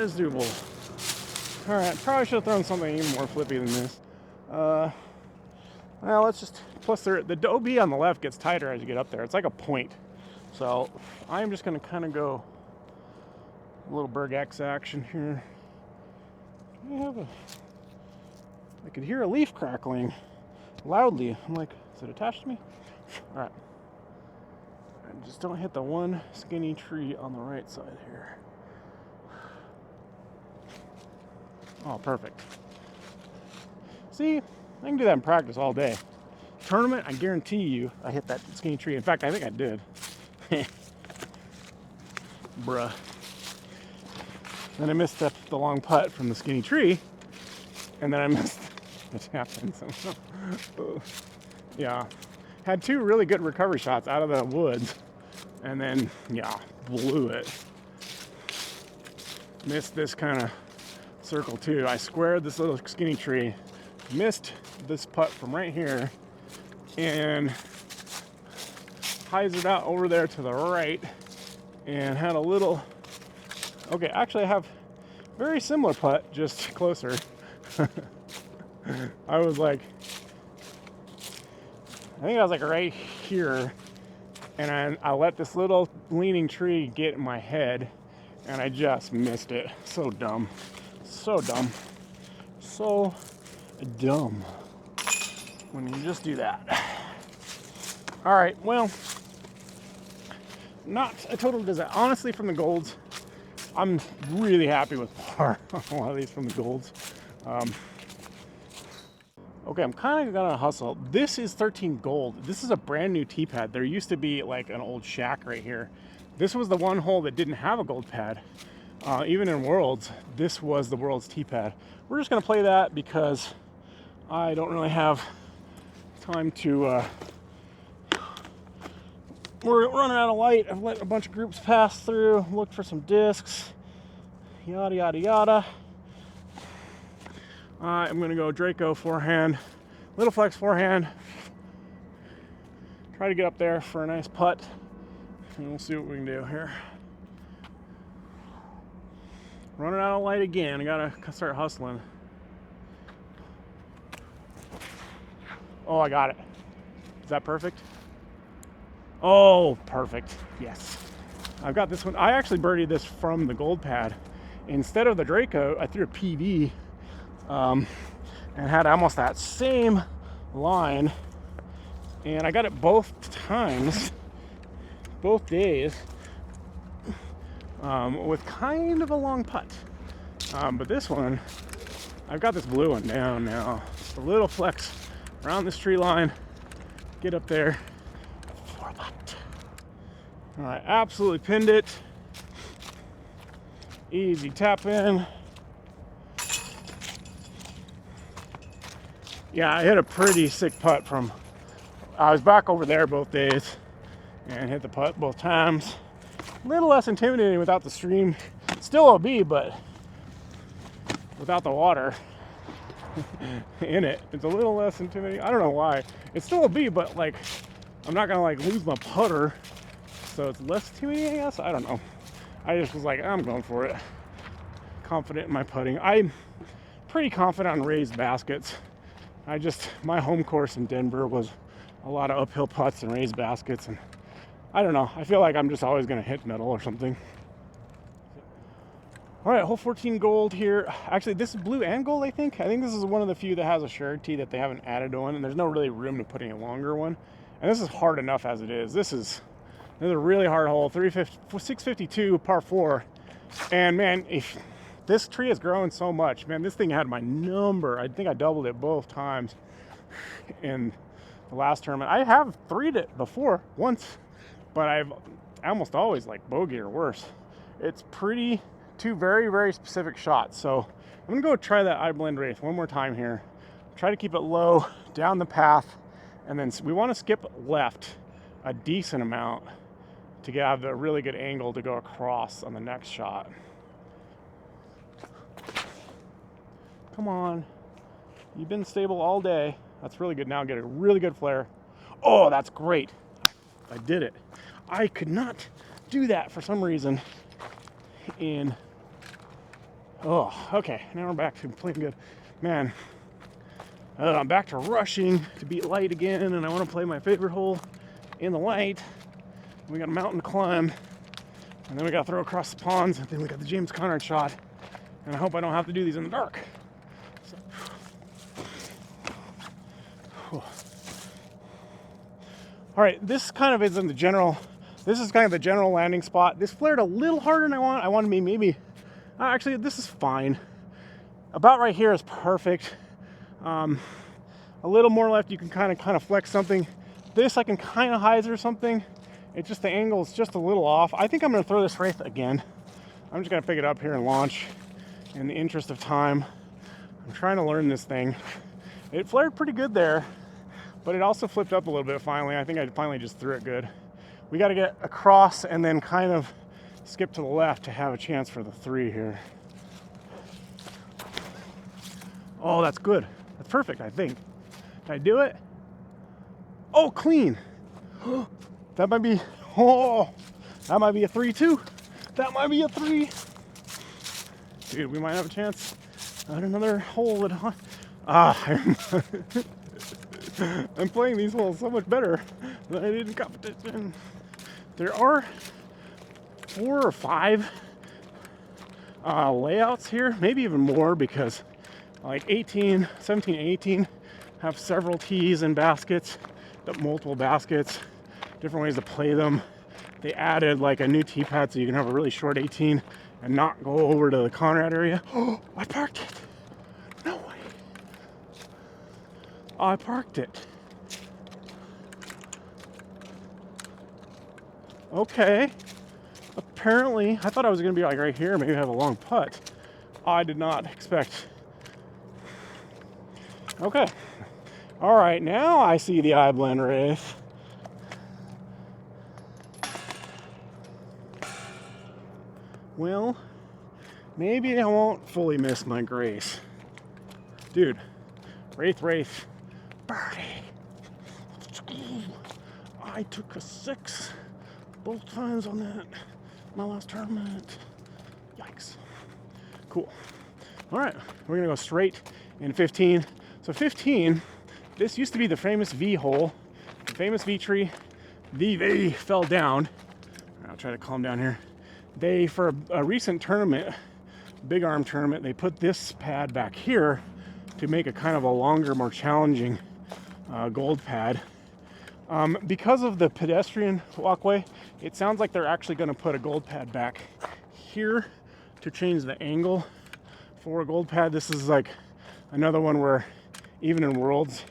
is doable. All right, probably should have thrown something even more flippy than this. Well, let's just, plus the OB on the left gets tighter as you get up there. It's like a point. So I'm just gonna kind of go a little Berg X action here. I could hear a leaf crackling loudly. I'm like, is it attached to me? All right. And just don't hit the one skinny tree on the right side here. Oh, perfect. See, I can do that in practice all day. Tournament, I guarantee you I hit that skinny tree. In fact, I think I did. Bruh. Then I missed the long putt from the skinny tree, and then I missed the tap in. So, yeah. Had two really good recovery shots out of the woods, and then, yeah, blew it. Missed this kind of circle too. I squared this little skinny tree, missed this putt from right here, and hyzered out over there to the right, and had a little, okay, actually I have very similar putt, just closer. I was like, I think I was like right here, and I let this little leaning tree get in my head, and I just missed it. So dumb. So dumb. So dumb when you just do that. All right, well, not a total disaster. Honestly, from the golds, I'm really happy with par on a lot of these from the golds. Okay, I'm kind of gonna hustle. This is 13 gold. This is a brand new tee pad. There used to be like an old shack right here. This was the one hole that didn't have a gold pad. Even in Worlds, this was the Worlds tee pad. We're just gonna play that because I don't really have time to, we're running out of light. I've let a bunch of groups pass through, looked for some discs, yada, yada, yada. I'm gonna go Draco forehand, little flex forehand. Try to get up there for a nice putt, and we'll see what we can do here. Running out of light again. I gotta start hustling. Oh, I got it. Is that perfect? Oh, perfect. Yes. I've got this one. I actually birdied this from the gold pad. Instead of the Draco, I threw a PV and had almost that same line. And I got it both times, both days, with kind of a long putt. But this one, I've got this blue one down now. Just a little flex around this tree line, get up there for a putt. All right, absolutely pinned it. Easy tap in. Yeah, I hit a pretty sick putt from, I was back over there both days and hit the putt both times. A little less intimidating without the stream. Still OB, but without the water in it, it's a little less intimidating. I don't know why. It's still OB, but like, I'm not gonna like lose my putter, so it's less intimidating, I guess. I don't know. I just was like, I'm going for it. Confident in my putting. I'm pretty confident on raised baskets. My home course in Denver was a lot of uphill putts and raised baskets, and I don't know. I feel like I'm just always going to hit metal or something. All right, hole 14 gold here. Actually, this is blue and gold, I think. I think this is one of the few that has a surety that they haven't added to one, and there's no really room to put in a longer one. And this is hard enough as it is. This is a really hard hole, 652 par 4. And man, if this tree has grown so much, man, this thing had my number. I think I doubled it both times in the last tournament. I have threed it before once, but I've almost always like bogey or worse. It's two very, very specific shots. So I'm gonna go try that I blend wraith one more time here. Try to keep it low down the path, and then we want to skip left a decent amount to have a really good angle to go across on the next shot. Come on. You've been stable all day. That's really good. Now get a really good flare. Oh, that's great. I did it. I could not do that for some reason. Oh, okay. Now we're back to playing good. Man, I'm back to rushing to beat light again, and I want to play my favorite hole in the light. We got a mountain to climb, and then we got to throw across the ponds, and then we got the James Conrad shot, and I hope I don't have to do these in the dark. So. All right, this kind of is in the general, this is kind of the general landing spot. This flared a little harder than I want. I want to be maybe, actually this is fine. About right here is perfect. A little more left, you can kind of flex something. This I can kind of hyzer something. It's just the angle is just a little off. I think I'm gonna throw this wraith again. I'm just gonna pick it up here and launch in the interest of time. I'm trying to learn this thing. It flared pretty good there, but it also flipped up a little bit finally. I think I finally just threw it good. We got to get across and then kind of skip to the left to have a chance for the 3 here. Oh, that's good. That's perfect, I think. Did I do it? Oh, clean. That might be a 3 too. That might be a 3. Dude, we might have a chance at another hole. I'm playing these holes so much better than I did in competition. There are 4 or 5 layouts here, maybe even more, because like 17, 18 have several tees and baskets, multiple baskets, different ways to play them. They added like a new tee pad so you can have a really short 18 and not go over to the Conrad area. Oh, I parked it. No way. I parked it. Okay. Apparently, I thought I was going to be like right here, maybe have a long putt. I did not expect. Okay. All right, now I see the eye blend wraith. Well, maybe I won't fully miss my grace. Dude, wraith, birdie. I took a 6 both times on that, my last tournament. Yikes. Cool. All right, we're gonna go straight in 15. So 15, this used to be the famous V hole, the famous V tree. The V fell down. I'll try to calm down here. They, for a recent tournament, big arm tournament, they put this pad back here to make a kind of a longer, more challenging gold pad. Because of the pedestrian walkway, it sounds like they're actually going to put a gold pad back here to change the angle for a gold pad. This is like another one where even in Worlds,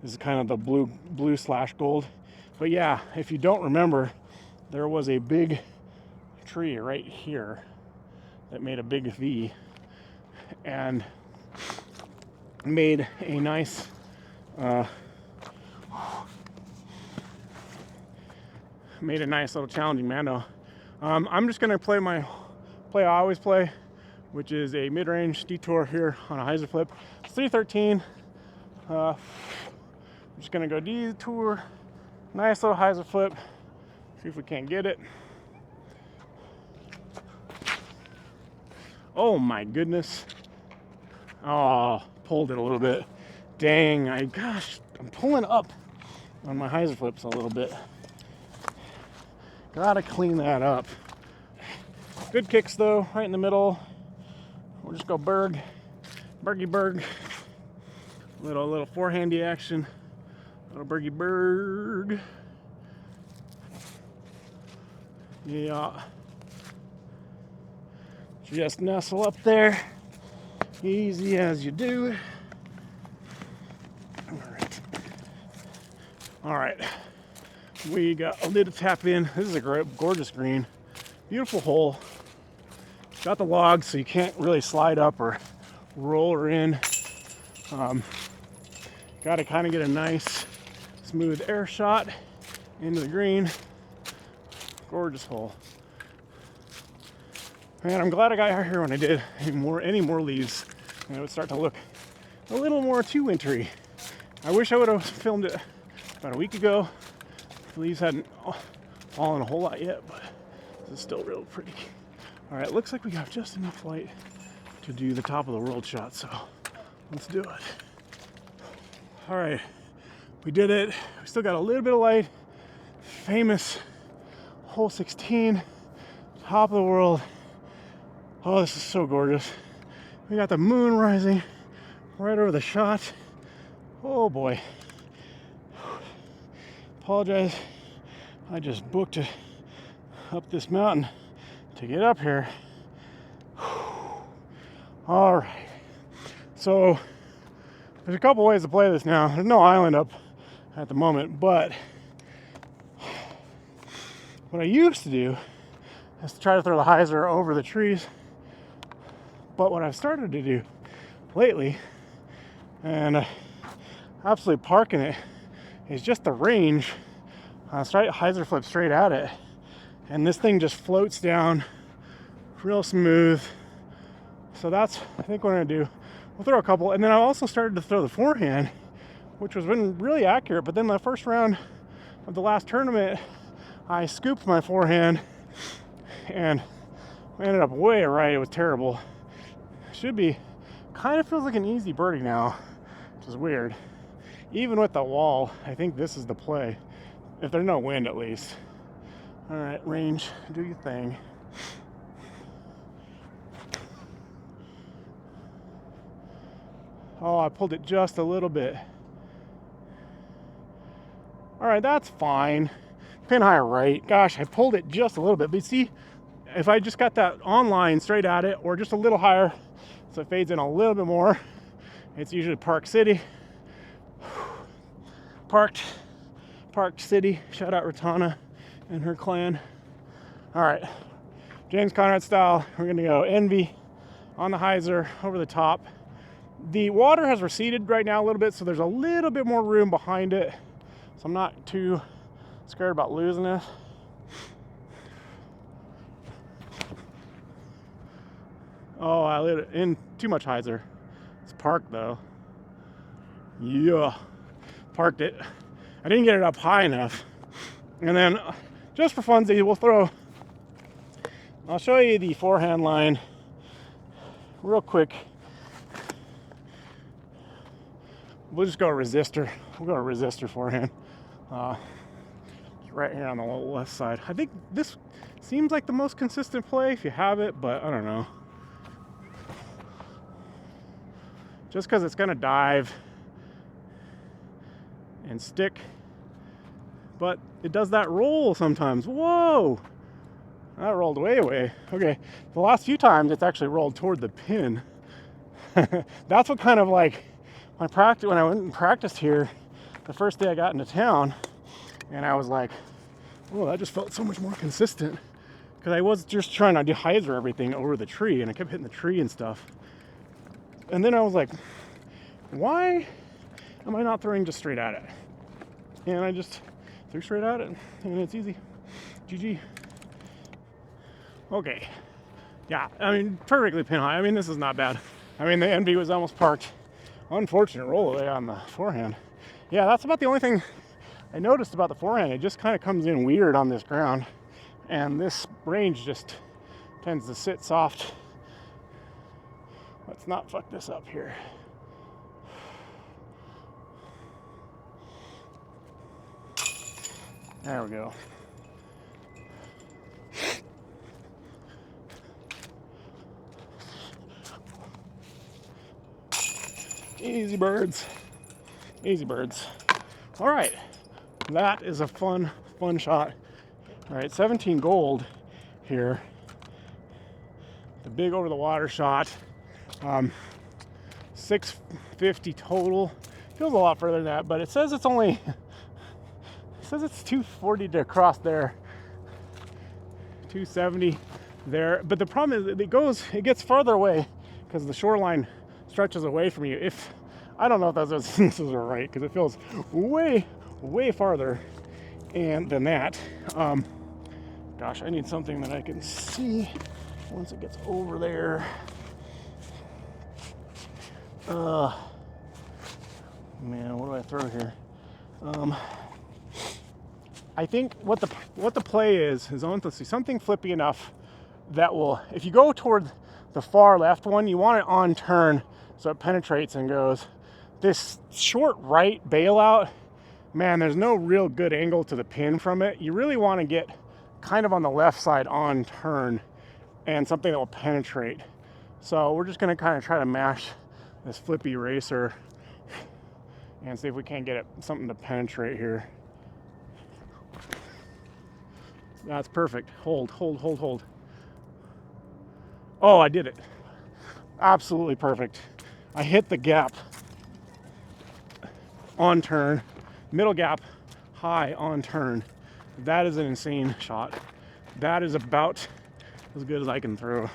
this is kind of the blue slash gold. But yeah, if you don't remember, there was a big tree right here that made a big V and made a nice little challenging mando. I'm just gonna play I always play, which is a mid-range detour here on a hyzer flip. It's 313. I'm just gonna go detour, nice little hyzer flip. See if we can't get it. Oh my goodness. Oh, pulled it a little bit. Dang, I'm pulling up on my hyzer flips a little bit. Gotta clean that up. Good kicks though, right in the middle. We'll just go bergy berg. Little forehandy action. Little berg. Yeah. Just nestle up there. Easy as you do. All right. We got a little tap in. This is a great, gorgeous green. Beautiful hole. Got the logs so you can't really slide up or roll her in. Got to kind of get a nice smooth air shot into the green. Gorgeous hole. Man, I'm glad I got out here when I did. Any more leaves, and it would start to look a little more too wintry. I wish I would have filmed it about a week ago. The leaves hadn't fallen a whole lot yet, but this is still real pretty. All right, looks like we got just enough light to do the top of the world shot, so let's do it. All right, we did it. We still got a little bit of light. Famous hole 16, top of the world. Oh, this is so gorgeous. We got the moon rising right over the shot. Oh boy. Apologize. I just booked it up this mountain to get up here. All right. So there's a couple ways to play this now. There's no island up at the moment, but what I used to do is to try to throw the hyzer over the trees. But what I've started to do lately, and absolutely parking it, is just the range. Hyzer flip straight at it, and this thing just floats down real smooth. So that's, I think, what I'm gonna do. We'll throw a couple, and then I also started to throw the forehand, which was been really accurate. But then the first round of the last tournament, I scooped my forehand and I ended up way right. It was terrible. Should be, kind of feels like an easy birdie now, which is weird. Even with the wall, I think this is the play. If there's no wind, at least. All right, range, do your thing. Oh, I pulled it just a little bit. All right, that's fine. Pin high right. Gosh, I pulled it just a little bit. But see, if I just got that on line straight at it, or just a little higher, so it fades in a little bit more, it's usually Park City. Parked City. Shout out Ratana and her clan. All right, James Conrad style. We're gonna go Envy on the hyzer over the top. The water has receded right now a little bit, so there's a little bit more room behind it. So I'm not too scared about losing it. Oh, I lit it in too much hyzer. It's parked though. Yeah, parked it. I didn't get it up high enough. And then just for funsies, I'll show you the forehand line real quick. We'll just go resistor. We'll go resistor forehand. Right here on the left side. I think this seems like the most consistent play if you have it, but I don't know. Just because it's gonna dive and stick, but it does that roll sometimes. Whoa, that rolled way away. Okay, the last few times it's actually rolled toward the pin. That's what kind of like when I went and practiced here the first day I got into town, and I was like, oh, that just felt so much more consistent, because I was just trying to hyzer everything over the tree and I kept hitting the tree and stuff. And then I was like, why am I not throwing just straight at it? And I just threw straight at it, and it's easy. GG. Okay. Yeah, I mean, perfectly pin high. I mean, this is not bad. I mean, the Envy was almost parked. Unfortunate roll away on the forehand. Yeah, that's about the only thing I noticed about the forehand. It just kind of comes in weird on this ground, and this range just tends to sit soft. Let's not fuck this up here. There we go. Easy birds. Easy birds. All right. That is a fun shot. All right, 17 gold here. The big over the water shot. 650 total. Feels a lot further than that, but it says it's only, it says it's 240 to cross there. 270 there. But the problem is it gets farther away because the shoreline stretches away from you. I don't know if those distances are right, because it feels way farther than that. Gosh, I need something that I can see once it gets over there. Man, what do I throw here? I think what the play is let's see, something flippy enough that will, if you go toward the far left one, you want it on turn so it penetrates and goes. This short right bailout, man, there's no real good angle to the pin from it. You really want to get kind of on the left side on turn and something that will penetrate. So we're just going to kind of try to mash this flippy racer and see if we can't get something to penetrate here. That's perfect. Hold. Oh, I did it. Absolutely perfect. I hit the gap on turn, middle gap, high on turn. That is an insane shot. That is about as good as I can throw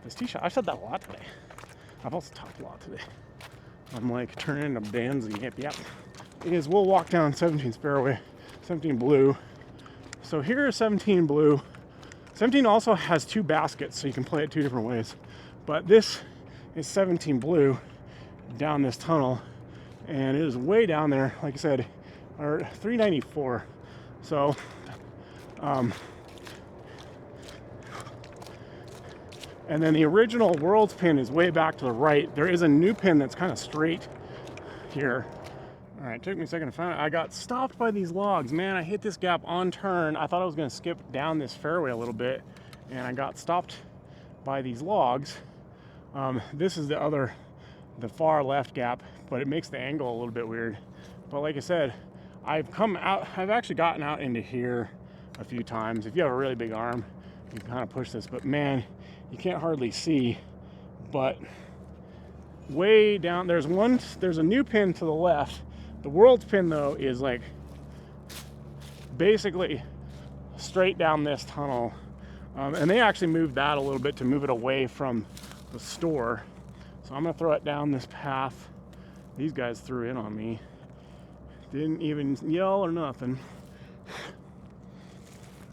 this tee shot. I've said that a lot today. I've also talked a lot today. I'm like turning into Banzi. Yep. It is, we'll walk down 17's fairway, 17 blue. So here is 17 blue. 17 also has two baskets, so you can play it two different ways. But this is 17 blue down this tunnel, and it is way down there, like I said, or 394. So, and then the original World's pin is way back to the right. There is a new pin that's kind of straight here. All right, took me a second to find it. I got stopped by these logs. Man, I hit this gap on turn. I thought I was gonna skip down this fairway a little bit, and I got stopped by these logs. This is the far left gap, but it makes the angle a little bit weird. But like I said, I've actually gotten out into here a few times. If you have a really big arm, you can kind of push this, but man, you can't hardly see. But way down, there's a new pin to the left The world's pin though is like basically straight down this tunnel, and they actually moved that a little bit to move it away from the store. So I'm gonna throw it down this path. These guys threw in on me. Didn't even yell or nothing.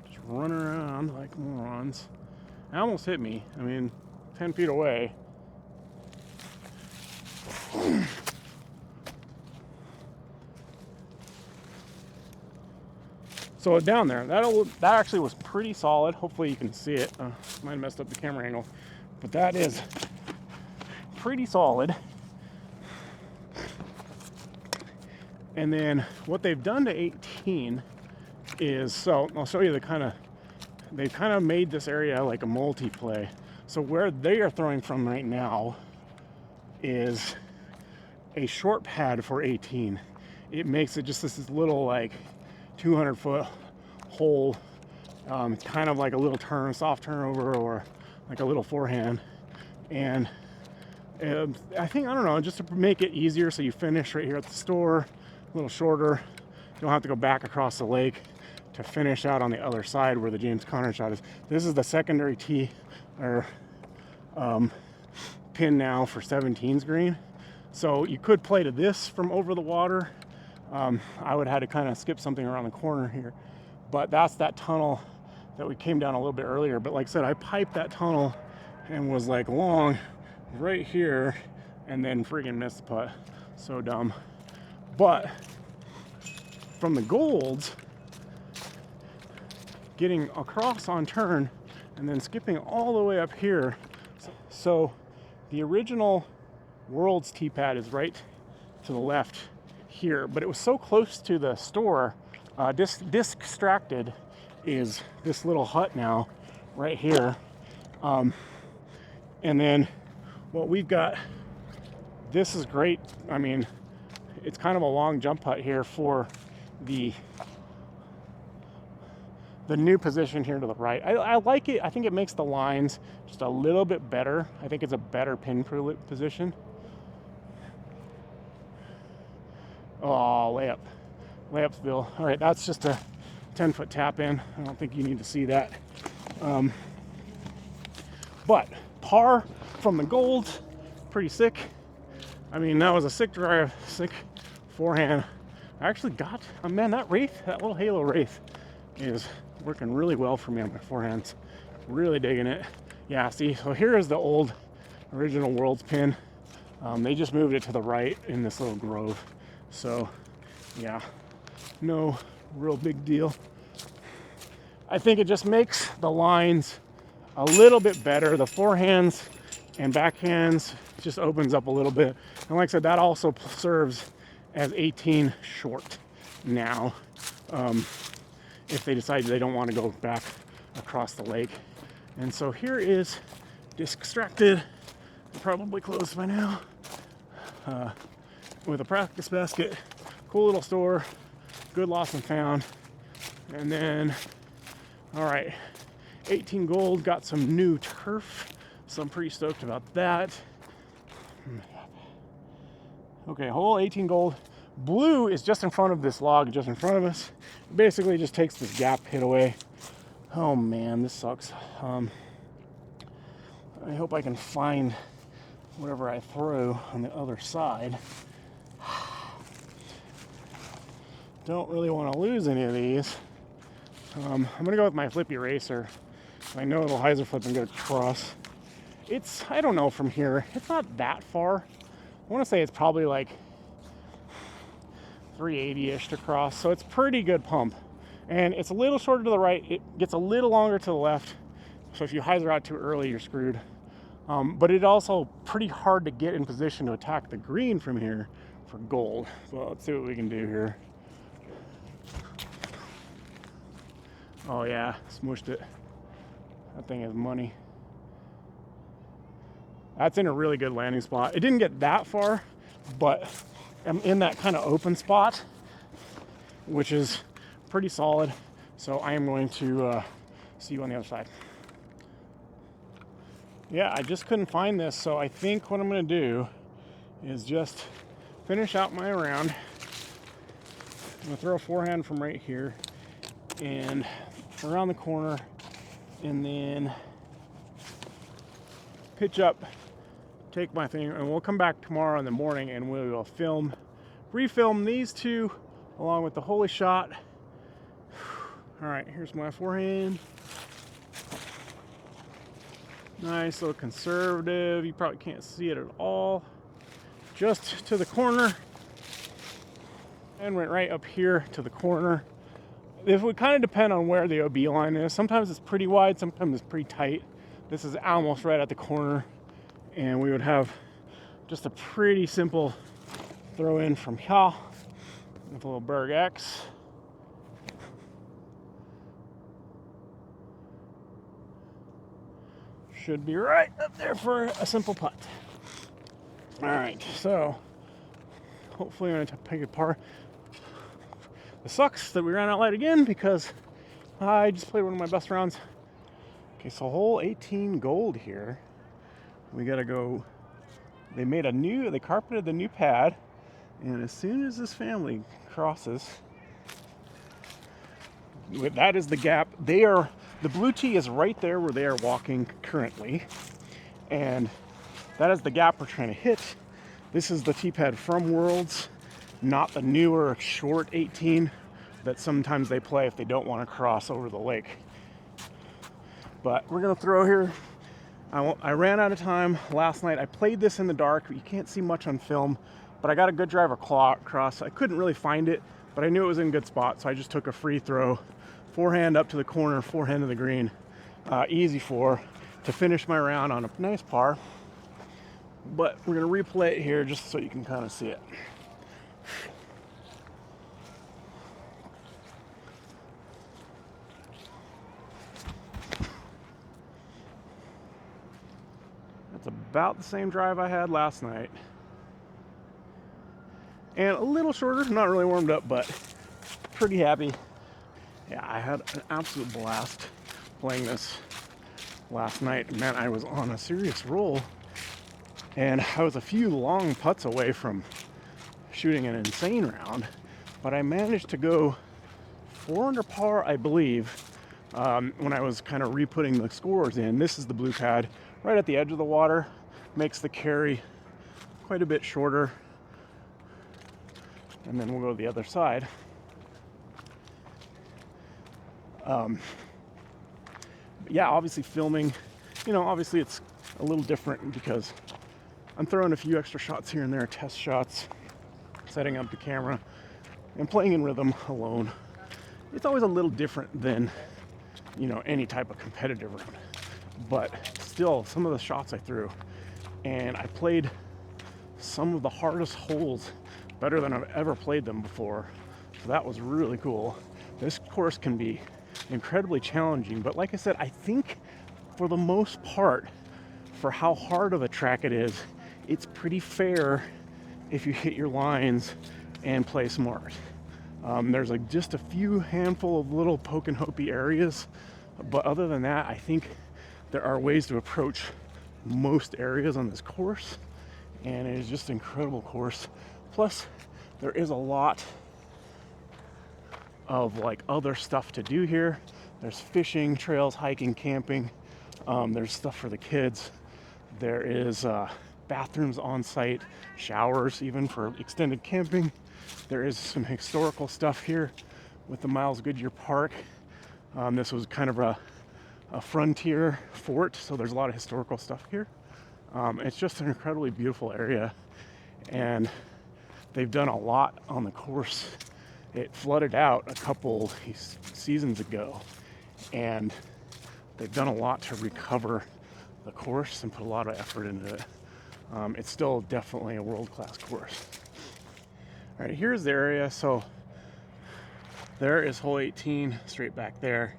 Just run around like morons. They almost hit me. I mean, 10 feet away. So down there, that actually was pretty solid. Hopefully you can see it. Might have messed up the camera angle, but that is pretty solid. And then what they've done to 18 is, so I'll show you they've kind of made this area like a multi-play. So where they are throwing from right now is a short pad for 18. It makes it just this little like 200-foot hole. It's kind of like a little soft turnover, or like a little forehand. And I don't know, just to make it easier so you finish right here at the store, a little shorter. You don't have to go back across the lake to finish out on the other side where the James Conrad shot is. This is the secondary tee or pin now for 17's green. So you could play to this from over the water. I would have had to kind of skip something around the corner here, but that's that tunnel that we came down a little bit earlier. But like I said, I piped that tunnel and was like long right here, and then freaking missed the putt. So dumb. But from the golds, getting across on turn and then skipping all the way up here. So the original World's tee pad is right to the left here, but it was so close to the store. Distracted is this little hut now right here. And then what we've got, this is great. I mean, it's kind of a long jump putt here for the new position here to the right. I like it. I think it makes the lines just a little bit better. I think it's a better pin position. Oh, layups, Bill. All right, that's just a 10-foot tap in. I don't think you need to see that. But par from the gold, pretty sick. I mean, that was a sick drive, sick forehand. I actually got, oh man, that little halo wraith is working really well for me on my forehands. Really digging it. Yeah, see, so here is the old original World's pin. They just moved it to the right in this little grove. So, yeah, no real big deal. I think it just makes the lines a little bit better. The forehands and backhands just opens up a little bit. And like I said, that also serves as 18 short now. If they decide they don't want to go back across the lake. And so here is Distracted, probably closed by now, with a practice basket, cool little store, good lost and found. And then, all right, 18 gold, got some new turf, so I'm pretty stoked about that. Okay, hole 18 gold. Blue is just in front of this log, just in front of us. It basically just takes this gap hit away. Oh man, this sucks. I hope I can find whatever I throw on the other side. Don't really want to lose any of these. I'm gonna go with my flip eraser. I know it'll hyzer flip and go across. It's, I don't know from here, it's not that far. I want to say it's probably like 380-ish to cross, so it's pretty good pump. And it's a little shorter to the right, it gets a little longer to the left, so if you hyzer out too early, you're screwed. But it's also pretty hard to get in position to attack the green from here for gold. Well, let's see what we can do here. Oh yeah, smushed it. That thing is money. That's in a really good landing spot. It didn't get that far, but I'm in that kind of open spot, which is pretty solid. So I am going to see you on the other side. Yeah, I just couldn't find this, so I think what I'm going to do is just finish out my round, gonna throw a forehand from right here and around the corner, and then pitch up, take my thing, and we'll come back tomorrow in the morning and we will refilm these two along with the holy shot. All right, here's my forehand. Nice little conservative. You probably can't see it at all. Just to the corner. And went right up here to the corner. It would kind of depend on where the OB line is. Sometimes it's pretty wide, sometimes it's pretty tight. This is almost right at the corner. And we would have just a pretty simple throw in from here with a little Berg X. Should be right up there for a simple putt. All right, so hopefully I'm going to pick it apart. It sucks that we ran out light again because I just played one of my best rounds. Okay, so hole 18 gold here. We got to go. They carpeted the new pad, and as soon as this family crosses, that is the gap. The blue tee is right there where they are walking currently, and that is the gap we're trying to hit. This is the tee pad from Worlds, not the newer short 18 that sometimes they play if they don't want to cross over the lake. But we're gonna throw here. I ran out of time last night. I played this in the dark. You can't see much on film, but I got a good driver cross. I couldn't really find it, but I knew it was in a good spot, so I just took a free throw. Forehand up to the corner, forehand to the green. Easy four to finish my round on a nice par. But we're gonna replay it here just so you can kind of see it. That's about the same drive I had last night. And a little shorter, not really warmed up, but pretty happy. Yeah, I had an absolute blast playing this last night. Man, I was on a serious roll, and I was a few long putts away from shooting an insane round, but I managed to go 4 under par, I believe, when I was kind of re-putting the scores in. This is the blue pad right at the edge of the water, makes the carry quite a bit shorter, and then we'll go to the other side. Yeah, obviously filming, obviously it's a little different because I'm throwing a few extra shots here and there, test shots, setting up the camera, and playing in rhythm alone. It's always a little different than, any type of competitive round. But still, some of the shots I threw, and I played some of the hardest holes better than I've ever played them before. So that was really cool. This course can be incredibly challenging, but like I said, I think for the most part, for how hard of a track it is, it's pretty fair if you hit your lines and play smart. There's just a few handful of little poke and hopey areas, but other than that, I think there are ways to approach most areas on this course, and it is just an incredible course. Plus, there is a lot of other stuff to do here. There's fishing, trails, hiking, camping. There's stuff for the kids. There is bathrooms on site, showers even for extended camping. There is some historical stuff here with the Miles Goodyear Park. This was kind of a frontier fort, so there's a lot of historical stuff here. It's just an incredibly beautiful area, and they've done a lot on the course. It flooded out a couple seasons ago, and they've done a lot to recover the course and put a lot of effort into it. It's still definitely a world-class course. All right, here's the area. So there is hole 18 straight back there.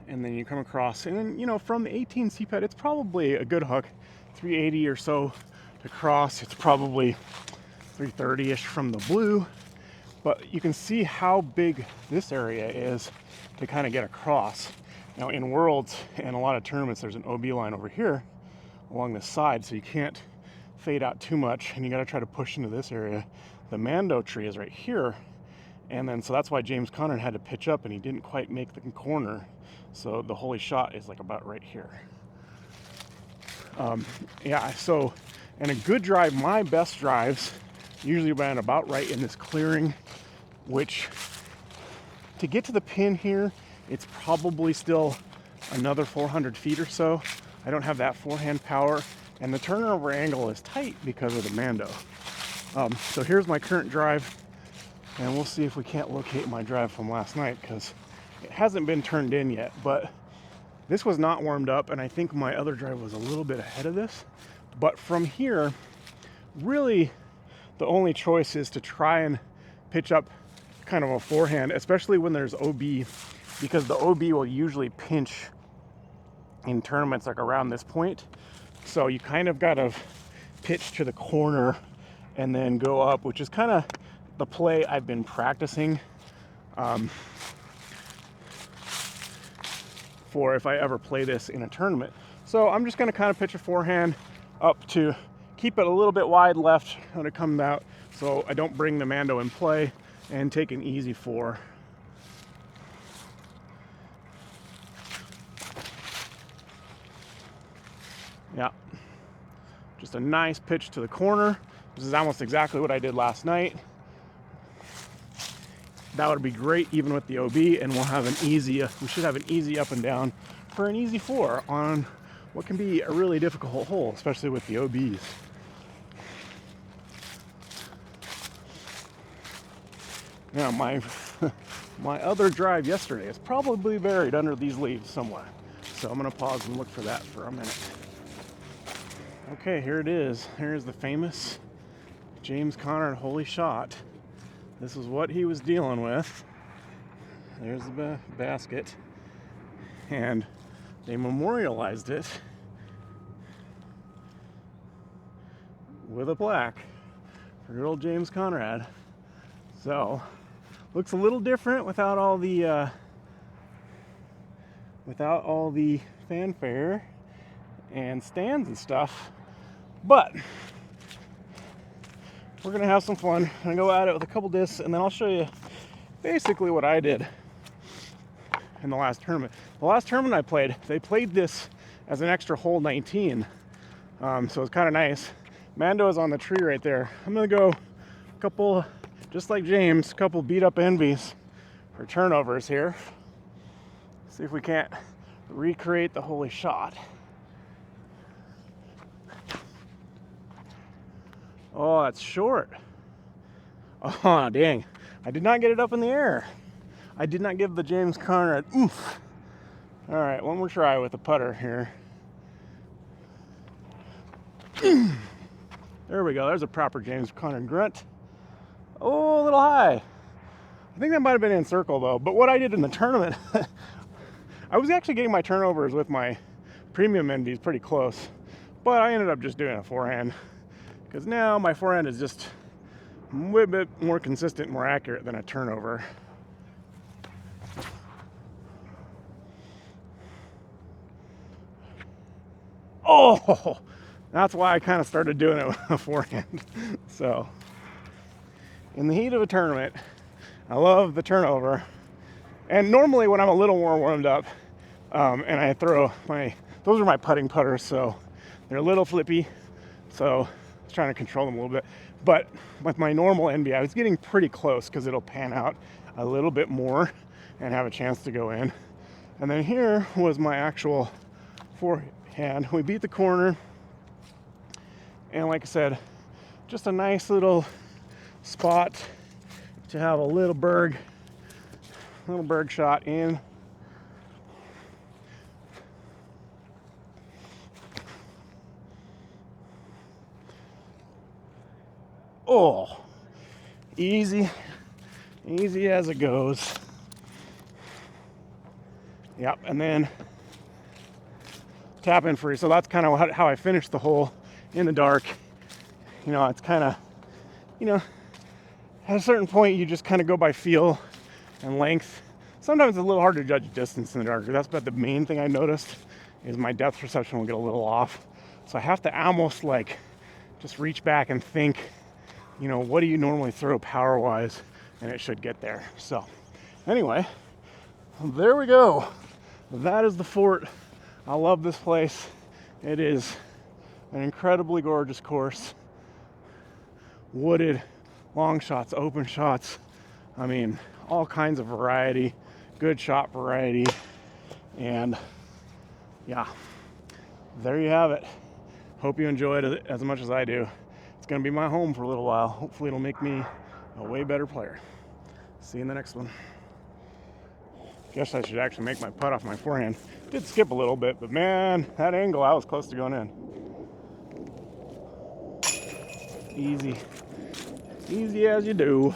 And then you come across, and then, from the 18 CPAD, it's probably a good hook, 380 or so to cross. It's probably 330-ish from the blue. But you can see how big this area is to kind of get across. Now in Worlds and a lot of tournaments, there's an OB line over here along the side, so you can't fade out too much, and you got to try to push into this area. The Mando tree is right here, and then so that's why James Conrad had to pitch up, and he didn't quite make the corner. So the holy shot is like about right here. Yeah, so, and a good drive, my best drives usually ran about right in this clearing, which to get to the pin here, it's probably still another 400 feet or so. I don't have that forehand power, and the turnover angle is tight because of the Mando. So here's my current drive, and we'll see if we can't locate my drive from last night, because it hasn't been turned in yet, but this was not warmed up, and I think my other drive was a little bit ahead of this. But from here, really the only choice is to try and pitch up kind of a forehand, especially when there's OB, because the OB will usually pinch in tournaments like around this point. So you kind of got to pitch to the corner and then go up, which is kind of the play I've been practicing for if I ever play this in a tournament. So I'm just going to kind of pitch a forehand up to keep it a little bit wide left when it comes out, so I don't bring the Mando in play, and take an easy 4. Yeah, just a nice pitch to the corner. This is almost exactly what I did last night. That would be great even with the OB, and we'll have an easy, we should have an easy up and down for an easy 4 on what can be a really difficult hole, especially with the OBs. Now my other drive yesterday is probably buried under these leaves somewhere, so I'm gonna pause and look for that for a minute. Okay, here it is. Here's the famous James Conrad holy shot. This is what he was dealing with. There's the basket, and they memorialized it with a plaque for good old James Conrad. So, looks a little different without all the fanfare and stands and stuff, but we're gonna have some fun. I'm gonna go at it with a couple discs, and then I'll show you basically what I did in the last tournament. The last tournament I played, they played this as an extra hole 19, so it's kind of nice. Mando is on the tree right there. I'm gonna go a couple, just like James, a couple beat up envies for turnovers here. See if we can't recreate the holy shot. Oh, that's short. Oh, dang. I did not get it up in the air. I did not give the James Conrad oomph. All right, one more try with the putter here. There we go. There's a proper James Conrad grunt. Oh, a little high. I think that might have been in circle, though. But what I did in the tournament, I was actually getting my turnovers with my premium envies pretty close. But I ended up just doing a forehand, because now my forehand is just a bit more consistent, more accurate than a turnover. Oh, that's why I kind of started doing it with a forehand. So, in the heat of a tournament, I love the turnover. And normally when I'm a little more warmed up, and I throw those are my putting putters, so they're a little flippy. So, I was trying to control them a little bit. But with my normal NB, I was getting pretty close because it'll pan out a little bit more and have a chance to go in. And then here was my actual forehand. We beat the corner. And like I said, just a nice little spot to have a little berg shot in. Oh, easy as it goes. Yep, and then tap in free. So that's kind of how I finished the hole in the dark. You know, it's kind of, you know, at a certain point you just kind of go by feel and length. Sometimes it's a little hard to judge distance in the dark. That's about the main thing I noticed, is my depth perception will get a little off. So I have to almost like just reach back and think, you know, what do you normally throw power-wise, and it should get there. So anyway, there we go. That is the fort. I love this place. It is an incredibly gorgeous course. Wooded, long shots, open shots. I mean, all kinds of variety, good shot variety. And yeah, there you have it. Hope you enjoyed it as much as I do. It's going to be my home for a little while. Hopefully it'll make me a way better player. See you in the next one. Guess I should actually make my putt off my forehand. Did skip a little bit, but man, that angle, I was close to going in. Easy. Easy as you do.